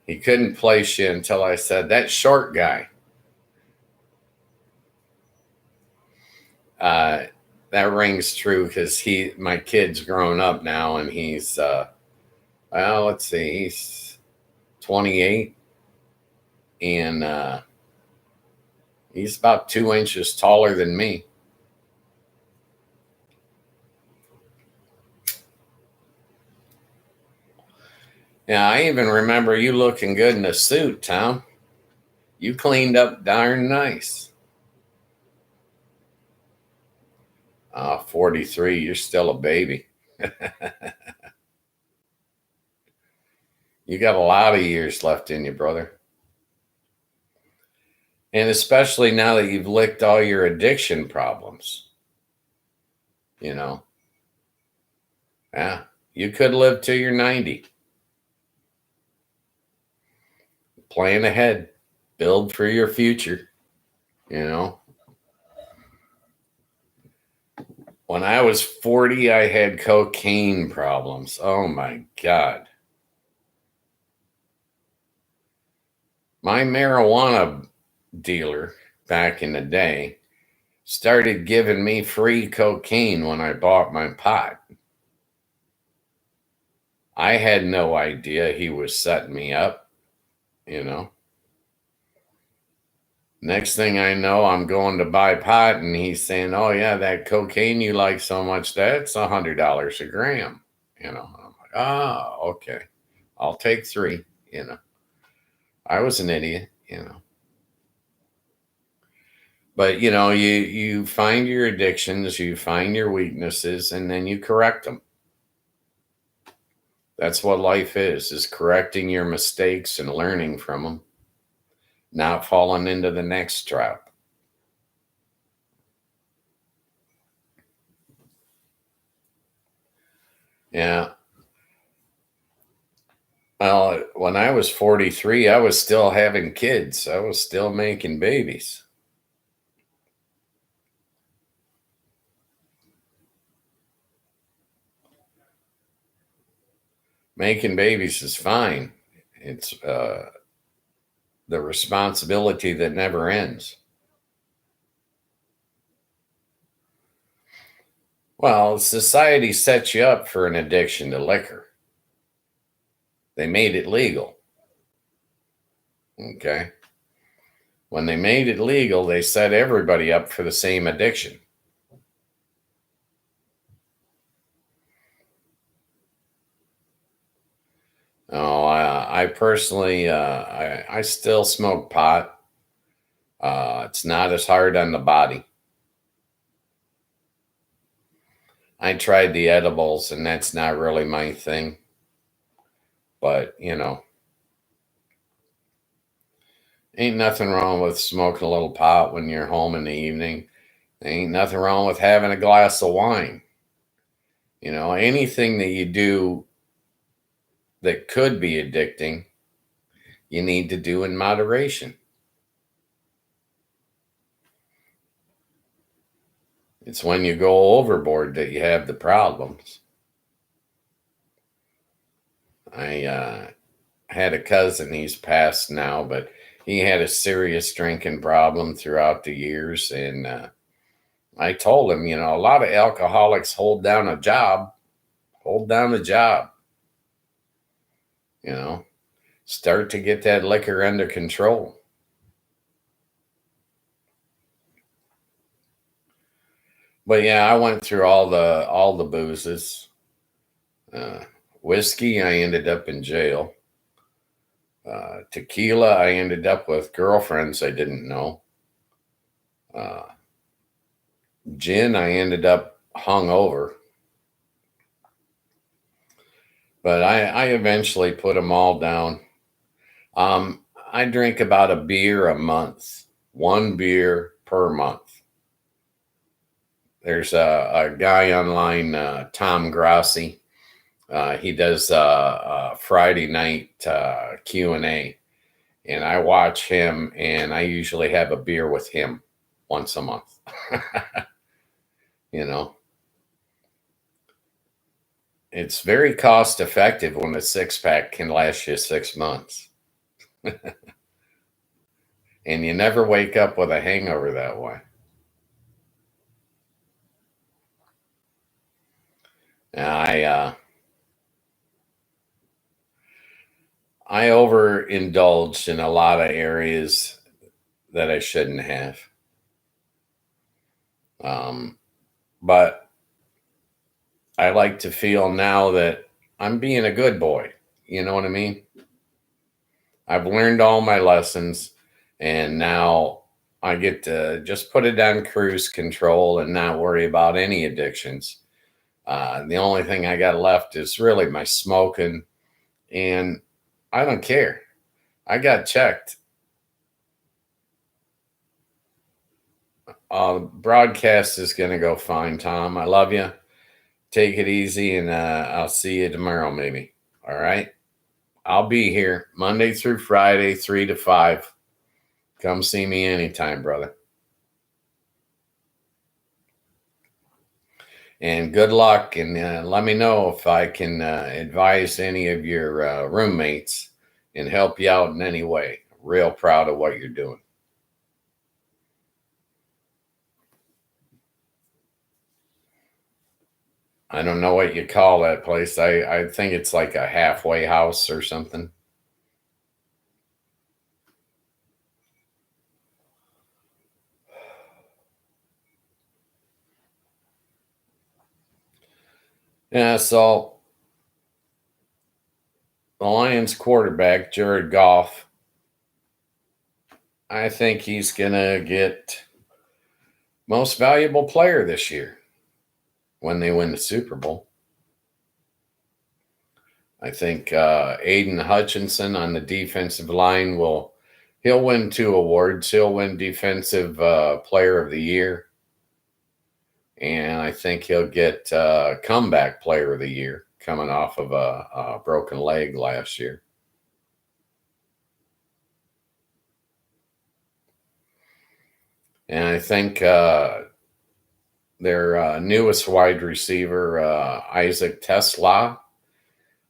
He couldn't place you until I said, that short guy. That rings true because my kid's grown up now, and he's, well, let's see, he's 28, and he's about 2 inches taller than me. Yeah, I even remember you looking good in a suit, Tom. You cleaned up darn nice. 43, you're still a baby. You got a lot of years left in you, brother. And especially now that you've licked all your addiction problems. Yeah, you could live till you're 90. Plan ahead, build for your future. When I was 40, I had cocaine problems. Oh my God. My marijuana dealer back in the day started giving me free cocaine when I bought my pot. I had no idea he was setting me up. Next thing I know, I'm going to buy pot, and he's saying, oh yeah, that cocaine you like so much, that's $100 a gram. I'm like, oh, okay, I'll take 3. I was an idiot. But you find your addictions, you find your weaknesses, and then you correct them. That's what life is correcting your mistakes and learning from them, not falling into the next trap. Yeah. Well, when I was 43, I was still having kids. I was still making babies. Making babies is fine. It's the responsibility that never ends. Well, society sets you up for an addiction to liquor. They made it legal. Okay. When they made it legal, they set everybody up for the same addiction. Oh, I personally, I still smoke pot. It's not as hard on the body. I tried the edibles, and that's not really my thing. But, ain't nothing wrong with smoking a little pot when you're home in the evening. Ain't nothing wrong with having a glass of wine. Anything that you do that could be addicting, you need to do in moderation. It's when you go overboard that you have the problems. I had a cousin, he's passed now, but he had a serious drinking problem throughout the years. And I told him, a lot of alcoholics hold down a job. You know, start to get that liquor under control. But yeah, I went through all the boozes. Uh, Whiskey, I ended up in jail. Tequila, I ended up with girlfriends I didn't know. Uh, Gin, I ended up hung over. But I eventually put them all down. I drink about a beer a month, one beer per month. There's a guy online, Tom Grassi. He does Friday night Q&A, and I watch him, and I usually have a beer with him once a month. You know, it's very cost effective when a six pack can last you 6 months, and you never wake up with a hangover that way. I overindulged in a lot of areas that I shouldn't have. But I like to feel now that I'm being a good boy. You know what I mean? I've learned all my lessons, and now I get to just put it on cruise control and not worry about any addictions. The only thing I got left is really my smoking, and I don't care. I got checked. Broadcast is going to go fine, Tom. I love you. Take it easy, and I'll see you tomorrow, maybe. All right. I'll be here Monday through Friday, 3 to 5. Come see me anytime, brother. And good luck. And let me know if I can advise any of your roommates and help you out in any way. Real proud of what you're doing. I don't know what you call that place. I think it's like a halfway house or something. Yeah, so the Lions quarterback, Jared Goff, I think he's going to get most valuable player this year when they win the Super Bowl. I think Aiden Hutchinson on the defensive line he'll win 2 awards. He'll win Defensive Player of the Year. And I think he'll get Comeback Player of the Year coming off of a broken leg last year. And I think their newest wide receiver, Isaac Tesla,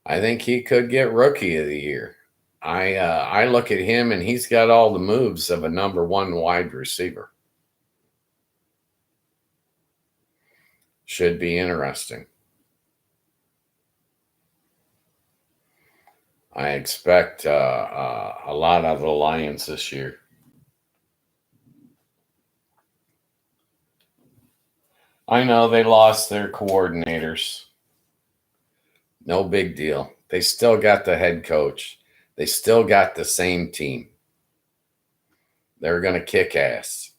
I think he could get Rookie of the Year. I look at him, and he's got all the moves of a number 1 wide receiver. Should be interesting. I expect a lot of the Lions this year. I know they lost their coordinators. No big deal. They still got the head coach. They still got the same team. They're going to kick ass.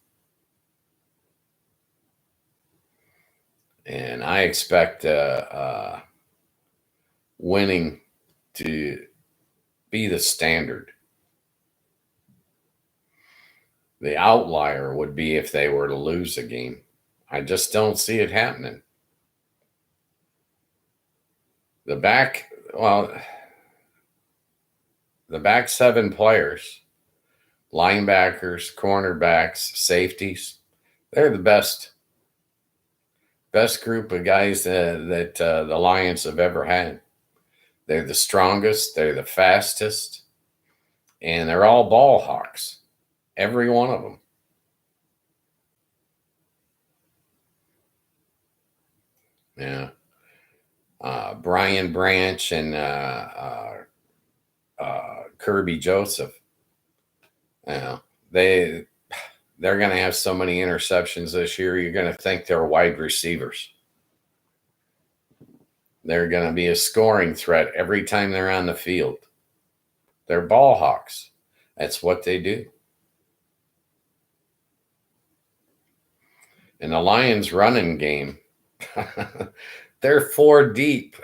And I expect winning to be the standard. The outlier would be if they were to lose a game. I just don't see it happening. The back 7 players, linebackers, cornerbacks, safeties, they're the best group of guys that the Lions have ever had. They're the strongest, they're the fastest, and they're all ball hawks, every one of them. Yeah. Brian Branch and Kirby Joseph. You know, they're going to have so many interceptions this year. You're going to think they're wide receivers. They're going to be a scoring threat every time they're on the field. They're ball hawks. That's what they do. And the Lions running game, they're 4 deep.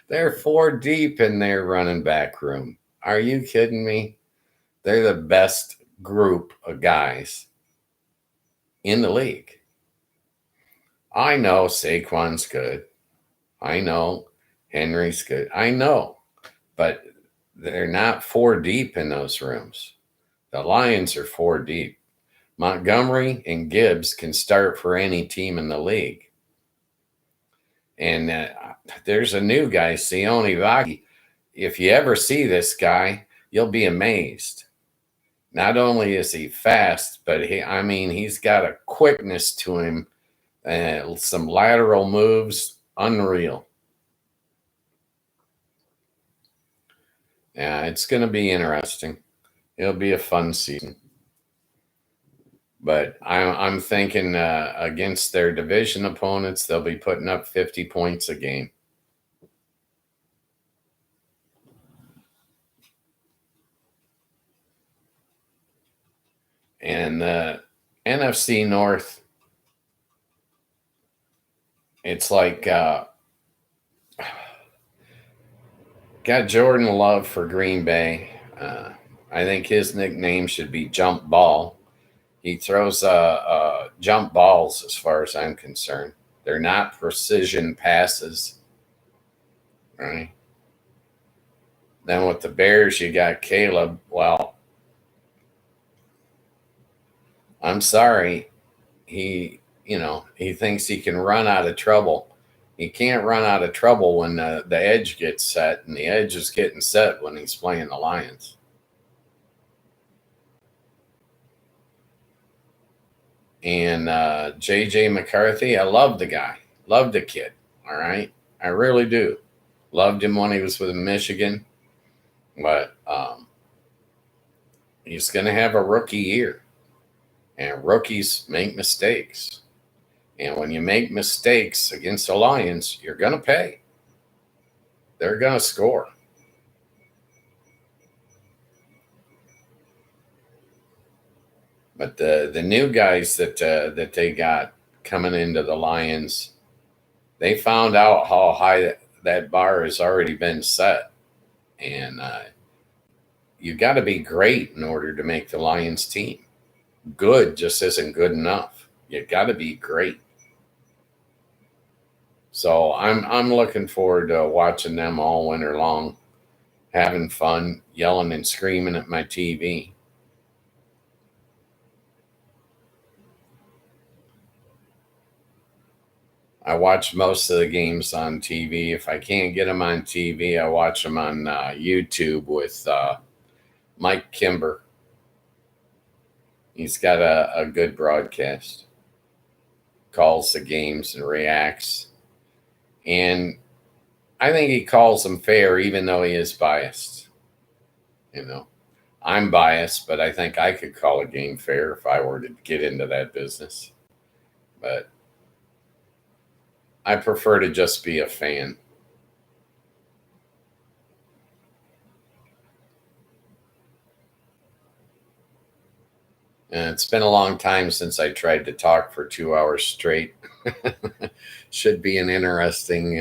They're 4 deep in their running back room. Are you kidding me? They're the best group of guys in the league. I know Saquon's good. I know Henry's good. I know. But they're not 4 deep in those rooms. The Lions are 4 deep. Montgomery and Gibbs can start for any team in the league. And there's a new guy, Sione Vaki. If you ever see this guy, you'll be amazed. Not only is he fast, but he's got a quickness to him, some lateral moves, unreal. Yeah, it's going to be interesting. It'll be a fun season. But I'm thinking against their division opponents, they'll be putting up 50 points a game. And the NFC North, it's like got Jordan Love for Green Bay. I think his nickname should be Jump Ball. He throws jump balls as far as I'm concerned. They're not precision passes, right? Then with the Bears, you got Caleb. Well, I'm sorry. He thinks he can run out of trouble. He can't run out of trouble when the edge gets set, and the edge is getting set when he's playing the Lions. And J.J. McCarthy, I love the guy. Love the kid, all right? I really do. Loved him when he was with Michigan. But he's going to have a rookie year. And rookies make mistakes. And when you make mistakes against the Lions, you're going to pay. They're going to score. But the new guys that they got coming into the Lions, they found out how high that bar has already been set. And you got to be great in order to make the Lions team. Good just isn't good enough. You got to be great. So I'm looking forward to watching them all winter long, having fun, yelling and screaming at my TV. I watch most of the games on TV. If I can't get them on TV, I watch them on YouTube with Mike Kimber. He's got a good broadcast. Calls the games and reacts. And I think he calls them fair, even though he is biased. I'm biased, but I think I could call a game fair if I were to get into that business. But I prefer to just be a fan. And it's been a long time since I tried to talk for 2 hours straight. Should be an interesting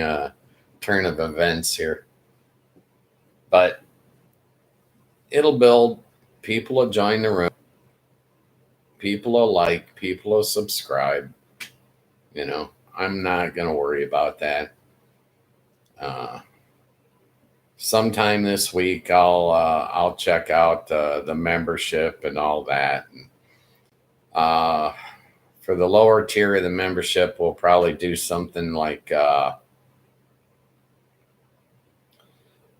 turn of events here. But it'll build. People will join the room. People will like. People will subscribe. I'm not going to worry about that. Sometime this week, I'll check out the membership and all that. For the lower tier of the membership, we'll probably do something like, I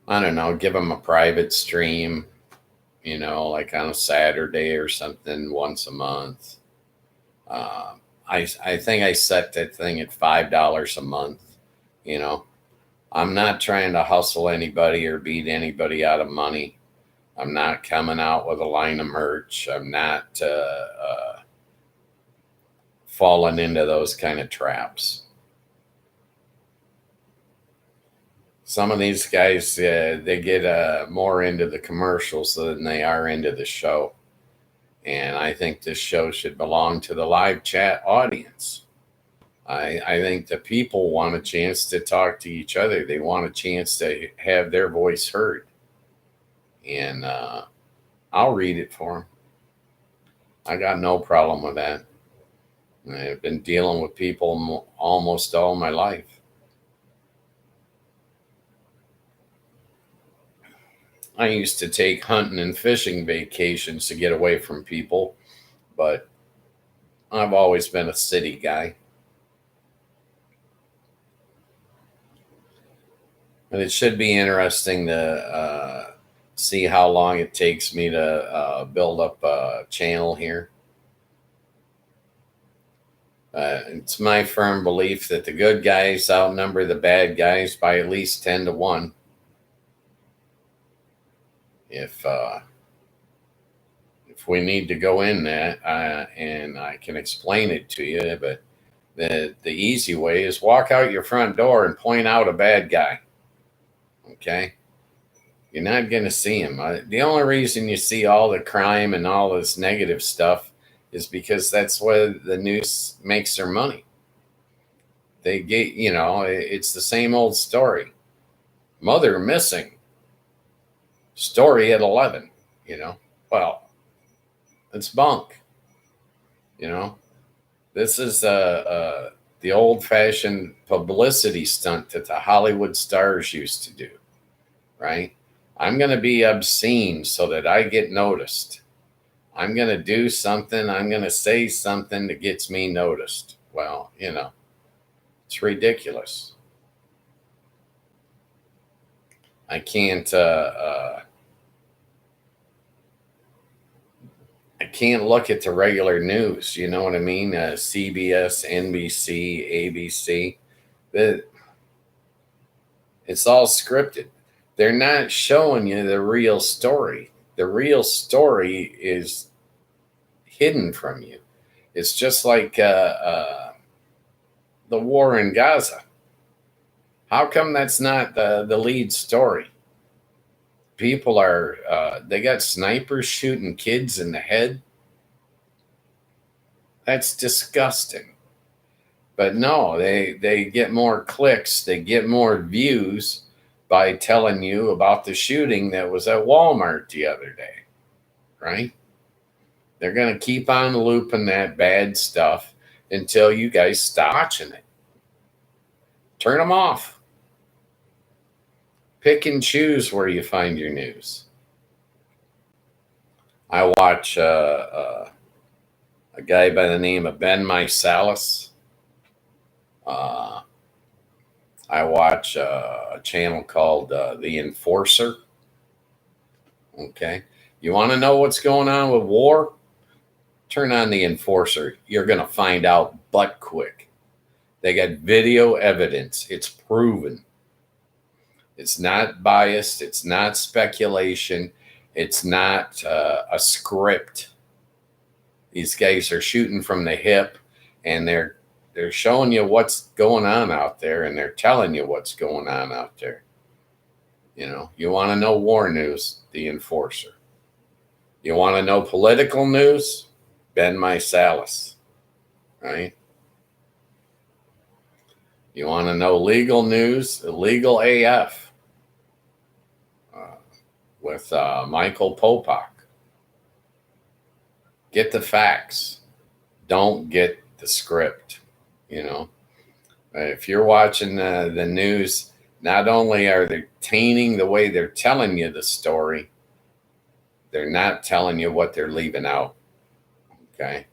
don't know, give them a private stream, like on a Saturday or something once a month. I think I set that thing at $5 a month, I'm not trying to hustle anybody or beat anybody out of money. I'm not coming out with a line of merch. I'm not falling into those kind of traps. Some of these guys, they get more into the commercials than they are into the show. And I think this show should belong to the live chat audience. I think the people want a chance to talk to each other. They want a chance to have their voice heard. And I'll read it for them. I got no problem with that. I've been dealing with people almost all my life. I used to take hunting and fishing vacations to get away from people, but I've always been a city guy. And it should be interesting to see how long it takes me to build up a channel here. It's my firm belief that the good guys outnumber the bad guys by at least 10 to 1. If we need to go in that, and I can explain it to you, but the easy way is walk out your front door and point out a bad guy. Okay? You're not going to see him. The only reason you see all the crime and all this negative stuff is because that's where the news makes their money. They get, it's the same old story. Mother missing. Story at 11, Well, it's bunk. This is the old-fashioned publicity stunt that the Hollywood stars used to do, right? I'm going to be obscene so that I get noticed. I'm going to do something. I'm going to say something that gets me noticed. Well, it's ridiculous. I can't look at the regular news. You know what I mean? CBS, NBC, ABC. It's all scripted. They're not showing you the real story. The real story is hidden from you. It's just like the war in Gaza. How come that's not the lead story? People they got snipers shooting kids in the head. That's disgusting. But no, they get more clicks, they get more views by telling you about the shooting that was at Walmart the other day, right? They're going to keep on looping that bad stuff until you guys stop watching it. Turn them off. Pick and choose where you find your news. I watch a guy by the name of Ben Meiselas. I watch a channel called The Enforcer. Okay. You want to know what's going on with war? Turn on The Enforcer. You're going to find out butt quick. They got video evidence. It's proven. It's not biased. It's not speculation. It's not a script. These guys are shooting from the hip, and they're showing you what's going on out there, and they're telling you what's going on out there. You want to know war news, The Enforcer. You want to know political news, Ben Meiselas, right? You want to know legal news, Illegal AF, with Michael Popak. Get the facts. Don't get the script. If you're watching the news, not only are they tainting the way they're telling you the story, they're not telling you what they're leaving out. Okay?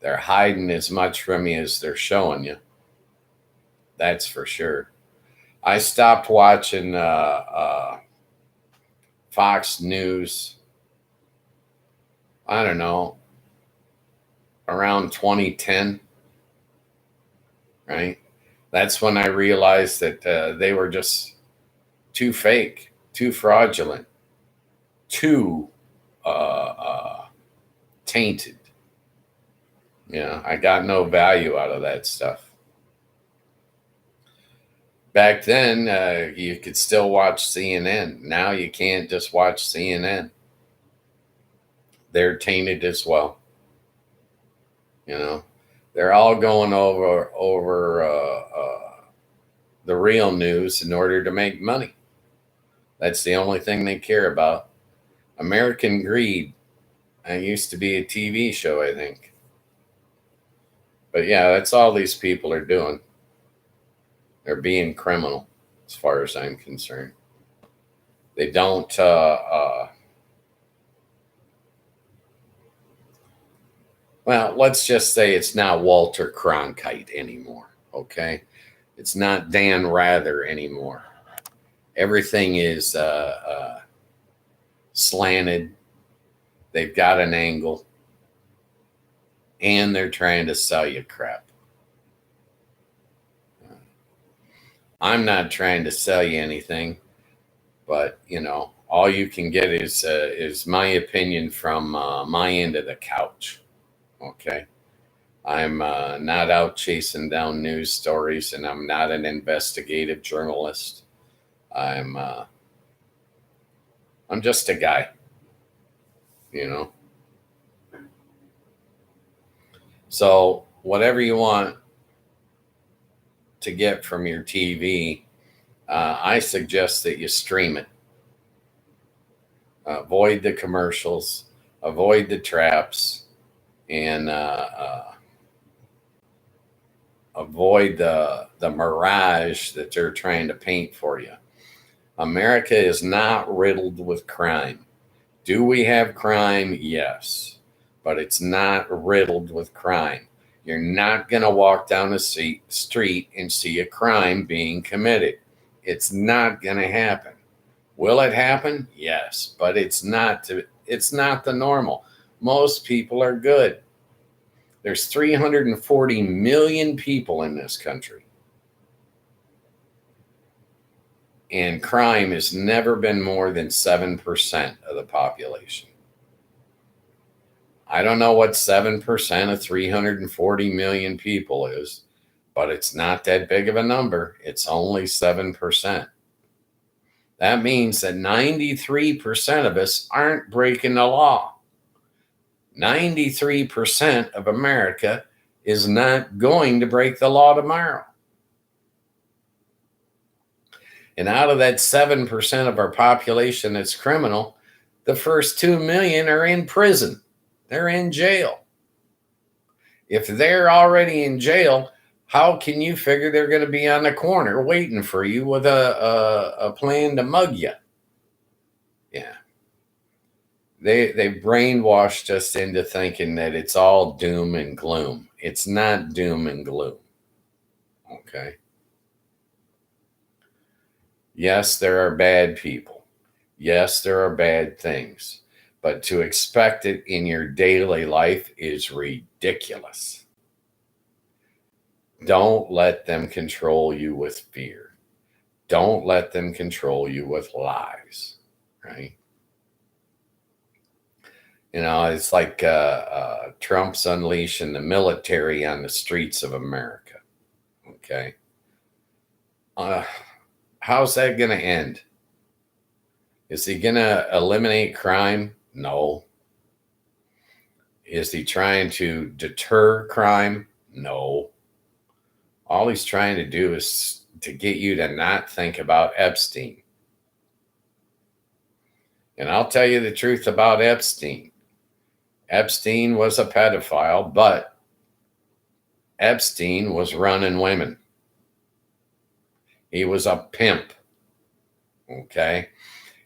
They're hiding as much from you as they're showing you. That's for sure. I stopped watching Fox News, I don't know, around 2010, right? That's when I realized that they were just too fake, too fraudulent, too tainted. I got no value out of that stuff. Back then, you could still watch CNN. Now you can't just watch CNN. They're tainted as well. They're all going over the real news in order to make money. That's the only thing they care about. American Greed. It used to be a TV show, I think. But yeah, that's all these people are doing. They're being criminal, as far as I'm concerned. They don't. Well, let's just say it's not Walter Cronkite anymore. Okay, it's not Dan Rather anymore. Everything is slanted. They've got an angle, and they're trying to sell you crap. I'm not trying to sell you anything, but all you can get is my opinion from my end of the couch. Okay, I'm not out chasing down news stories, and I'm not an investigative journalist. I'm just a guy. So whatever you want to get from your TV, I suggest that you stream it. Avoid the commercials, avoid the traps, and avoid the mirage that they're trying to paint for you. America is not riddled with crime. Do we have crime? Yes, but it's not riddled with crime. You're not going to walk down the street and see a crime being committed. It's not going to happen. Will it happen? Yes, but it's not the normal. Most people are good. There's 340 million people in this country. And crime has never been more than 7% of the population. I don't know what 7% of 340 million people is, but it's not that big of a number. It's only 7%. That means that 93% of us aren't breaking the law. 93% of America is not going to break the law tomorrow. And out of that 7% of our population that's criminal, the first 2 million are in prison. They're in jail. If they're already in jail, how can you figure they're going to be on the corner waiting for you with a plan to mug you? Yeah. They brainwashed us into thinking that it's all doom and gloom. It's not doom and gloom. Okay. Yes, there are bad people. Yes, there are bad things. But to expect it in your daily life is ridiculous. Don't let them control you with fear. Don't let them control you with lies, right? It's like Trump's unleashing the military on the streets of America, okay? How's that going to end? Is he going to eliminate crime? No. Is he trying to deter crime? No. All he's trying to do is to get you to not think about Epstein. And I'll tell you the truth about Epstein. Epstein was a pedophile, but Epstein was running women. He was a pimp. Okay?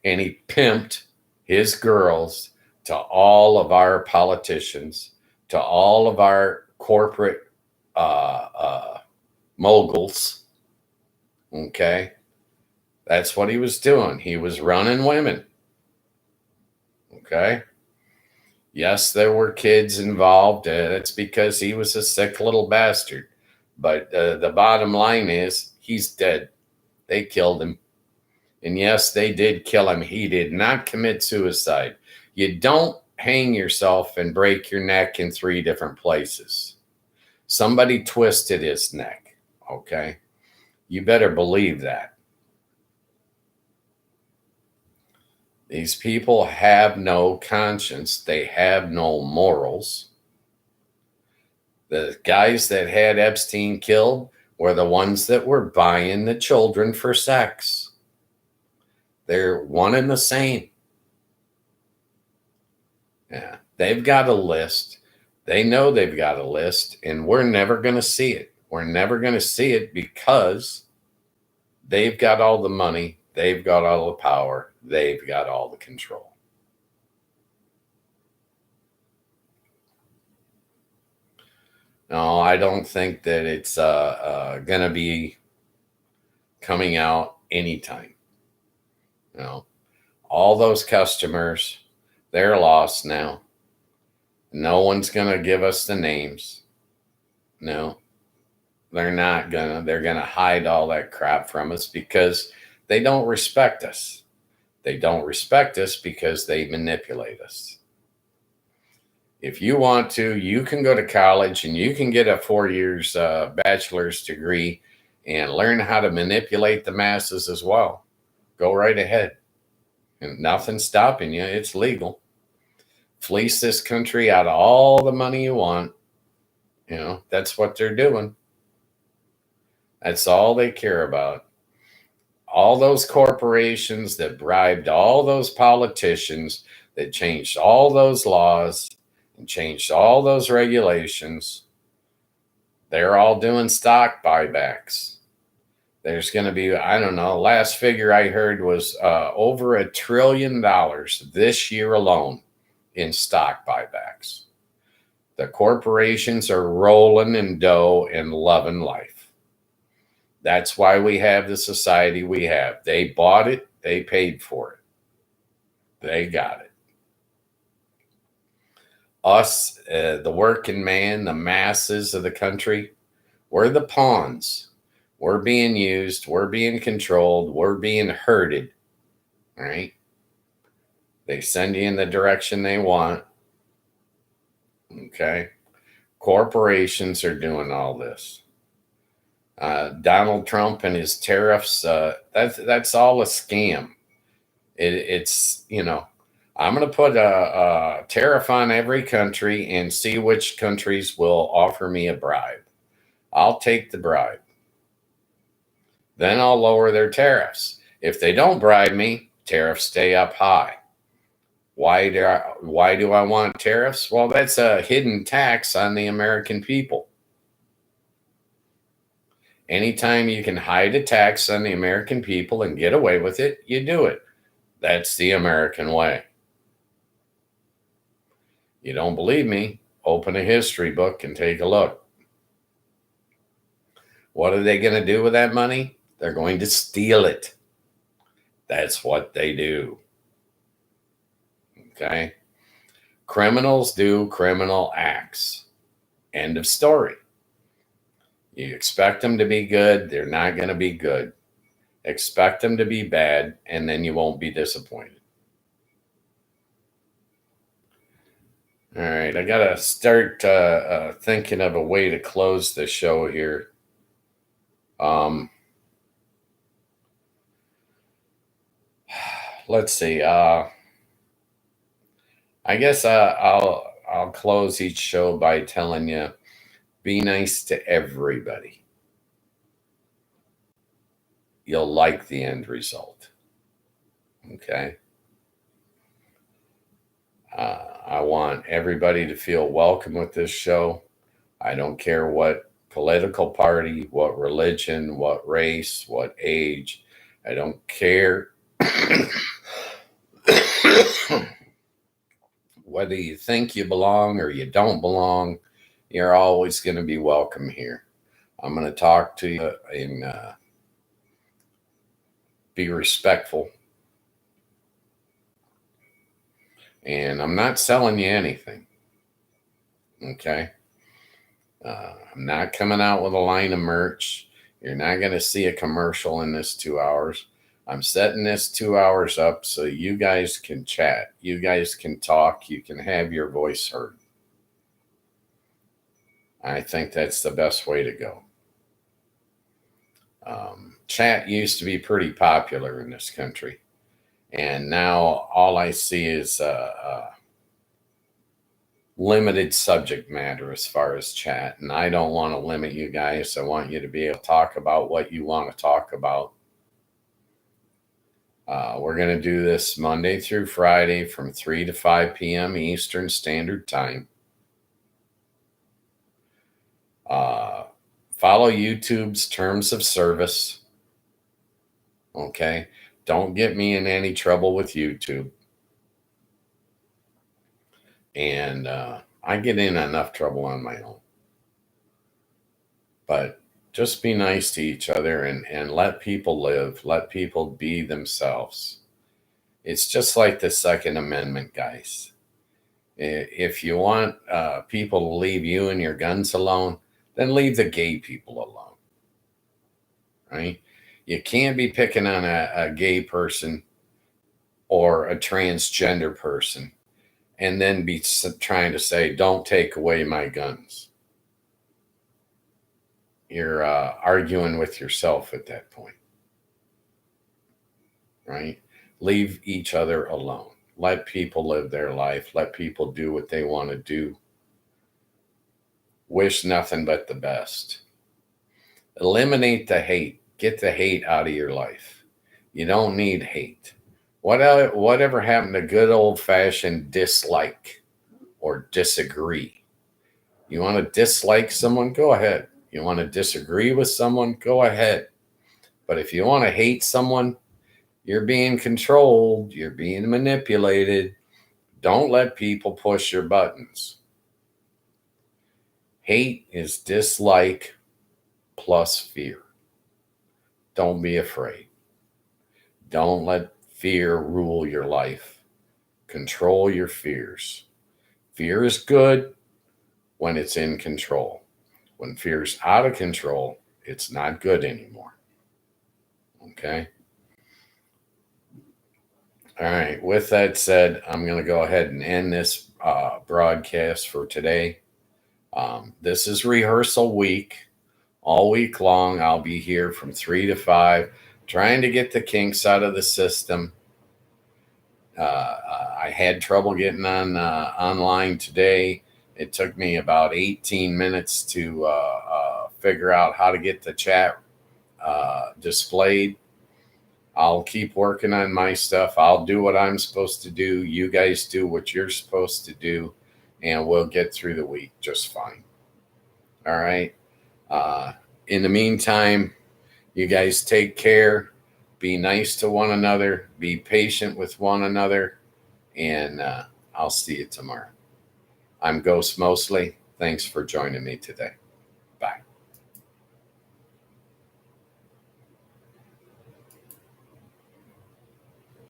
And he pimped his girls to all of our politicians, to all of our corporate moguls. Okay? That's what he was doing. He was running women. Okay? Yes, there were kids involved. That's because he was a sick little bastard. But the bottom line is he's dead. They killed him. And yes, they did kill him. He did not commit suicide. You don't hang yourself and break your neck in 3 different places. Somebody twisted his neck, okay? You better believe that. These people have no conscience. They have no morals. The guys that had Epstein killed were the ones that were buying the children for sex. They're one and the same. Yeah, they've got a list. They know they've got a list, and we're never going to see it. We're never going to see it because they've got all the money. They've got all the power. They've got all the control. No, I don't think that it's going to be coming out anytime. No, all those customers, they're lost now. No one's going to give us the names. No, they're not going to. They're going to hide all that crap from us because they don't respect us. They don't respect us because they manipulate us. If you want to, you can go to college and you can get a 4 years bachelor's degree and learn how to manipulate the masses as well. Go right ahead. And nothing's stopping you. It's legal. Fleece this country out of all the money you want. You know, that's what they're doing. That's all they care about. All those corporations that bribed all those politicians, that changed all those laws and changed all those regulations, they're all doing stock buybacks. There's going to be, I don't know, last figure I heard was over $1 trillion this year alone in stock buybacks. The corporations are rolling in dough and loving life. That's why we have the society we have. They bought it. They paid for it. They got it. Us, the working man, the masses of the country, we're the pawns. We're being used. We're being controlled. We're being herded. Right? They send you in the direction they want. Okay? Corporations are doing all this. Donald Trump and his tariffs, that's all a scam. It's, you know, I'm going to put a tariff on every country and see which countries will offer me a bribe. I'll take the bribe. Then I'll lower their tariffs. If they don't bribe me, tariffs stay up high. Why do I want tariffs? Well, that's a hidden tax on the American people. Anytime you can hide a tax on the American people and get away with it, you do it. That's the American way. You don't believe me? Open a history book and take a look. What are they going to do with that money? They're going to steal it. That's what they do. Okay? Criminals do criminal acts. End of story. You expect them to be good, they're not going to be good. Expect them to be bad, and then you won't be disappointed. All right, I got to start thinking of a way to close the show here. Let's see. I guess I'll close each show by telling you, be nice to everybody. You'll like the end result. Okay? I want everybody to feel welcome with this show. I don't care what political party, what religion, what race, what age. I don't care whether you think you belong or you don't belong. You're always going to be welcome here. I'm going to talk to you and be respectful. And I'm not selling you anything. Okay? I'm not coming out with a line of merch. You're not going to see a commercial in this 2 hours. I'm setting this 2 hours up so you guys can chat. You guys can talk. You can have your voice heard. I think that's the best way to go. Chat used to be pretty popular in this country. And now all I see is limited subject matter as far as chat. And I don't want to limit you guys. I want you to be able to talk about what you want to talk about. We're going to do this Monday through Friday from 3 to 5 p.m. Eastern Standard Time. Follow YouTube's terms of service. Okay. Don't get me in any trouble with YouTube. And I get in enough trouble on my own. But just be nice to each other and let people live. Let people be themselves. It's just like the Second Amendment, guys. If you want people to leave you and your guns alone, then leave the gay people alone. Right? You can't be picking on a gay person or a transgender person and then be trying to say, don't take away my guns. You're arguing with yourself at that point. Right? Leave each other alone. Let people live their life. Let people do what they want to do. Wish nothing but the best. Eliminate the hate. Get the hate out of your life. You don't need hate. Whatever happened to good old-fashioned dislike or disagree? You want to dislike someone? Go ahead. You want to disagree with someone? Go ahead. But if you want to hate someone, you're being controlled. You're being manipulated. Don't let people push your buttons. Hate is dislike plus fear. Don't be afraid. Don't let fear rule your life. Control your fears. Fear is good when it's in control. When fear's out of control, it's not good anymore. Okay? All right. With that said, I'm going to go ahead and end this broadcast for today. This is rehearsal week. All week long, I'll be here from 3 to 5, trying to get the kinks out of the system. I had trouble getting on online today. It took me about 18 minutes to figure out how to get the chat displayed. I'll keep working on my stuff. I'll do what I'm supposed to do. You guys do what you're supposed to do, and we'll get through the week just fine. All right. In the meantime, you guys take care. Be nice to one another. Be patient with one another. And I'll see you tomorrow. I'm Ghost Mostly. Thanks for joining me today.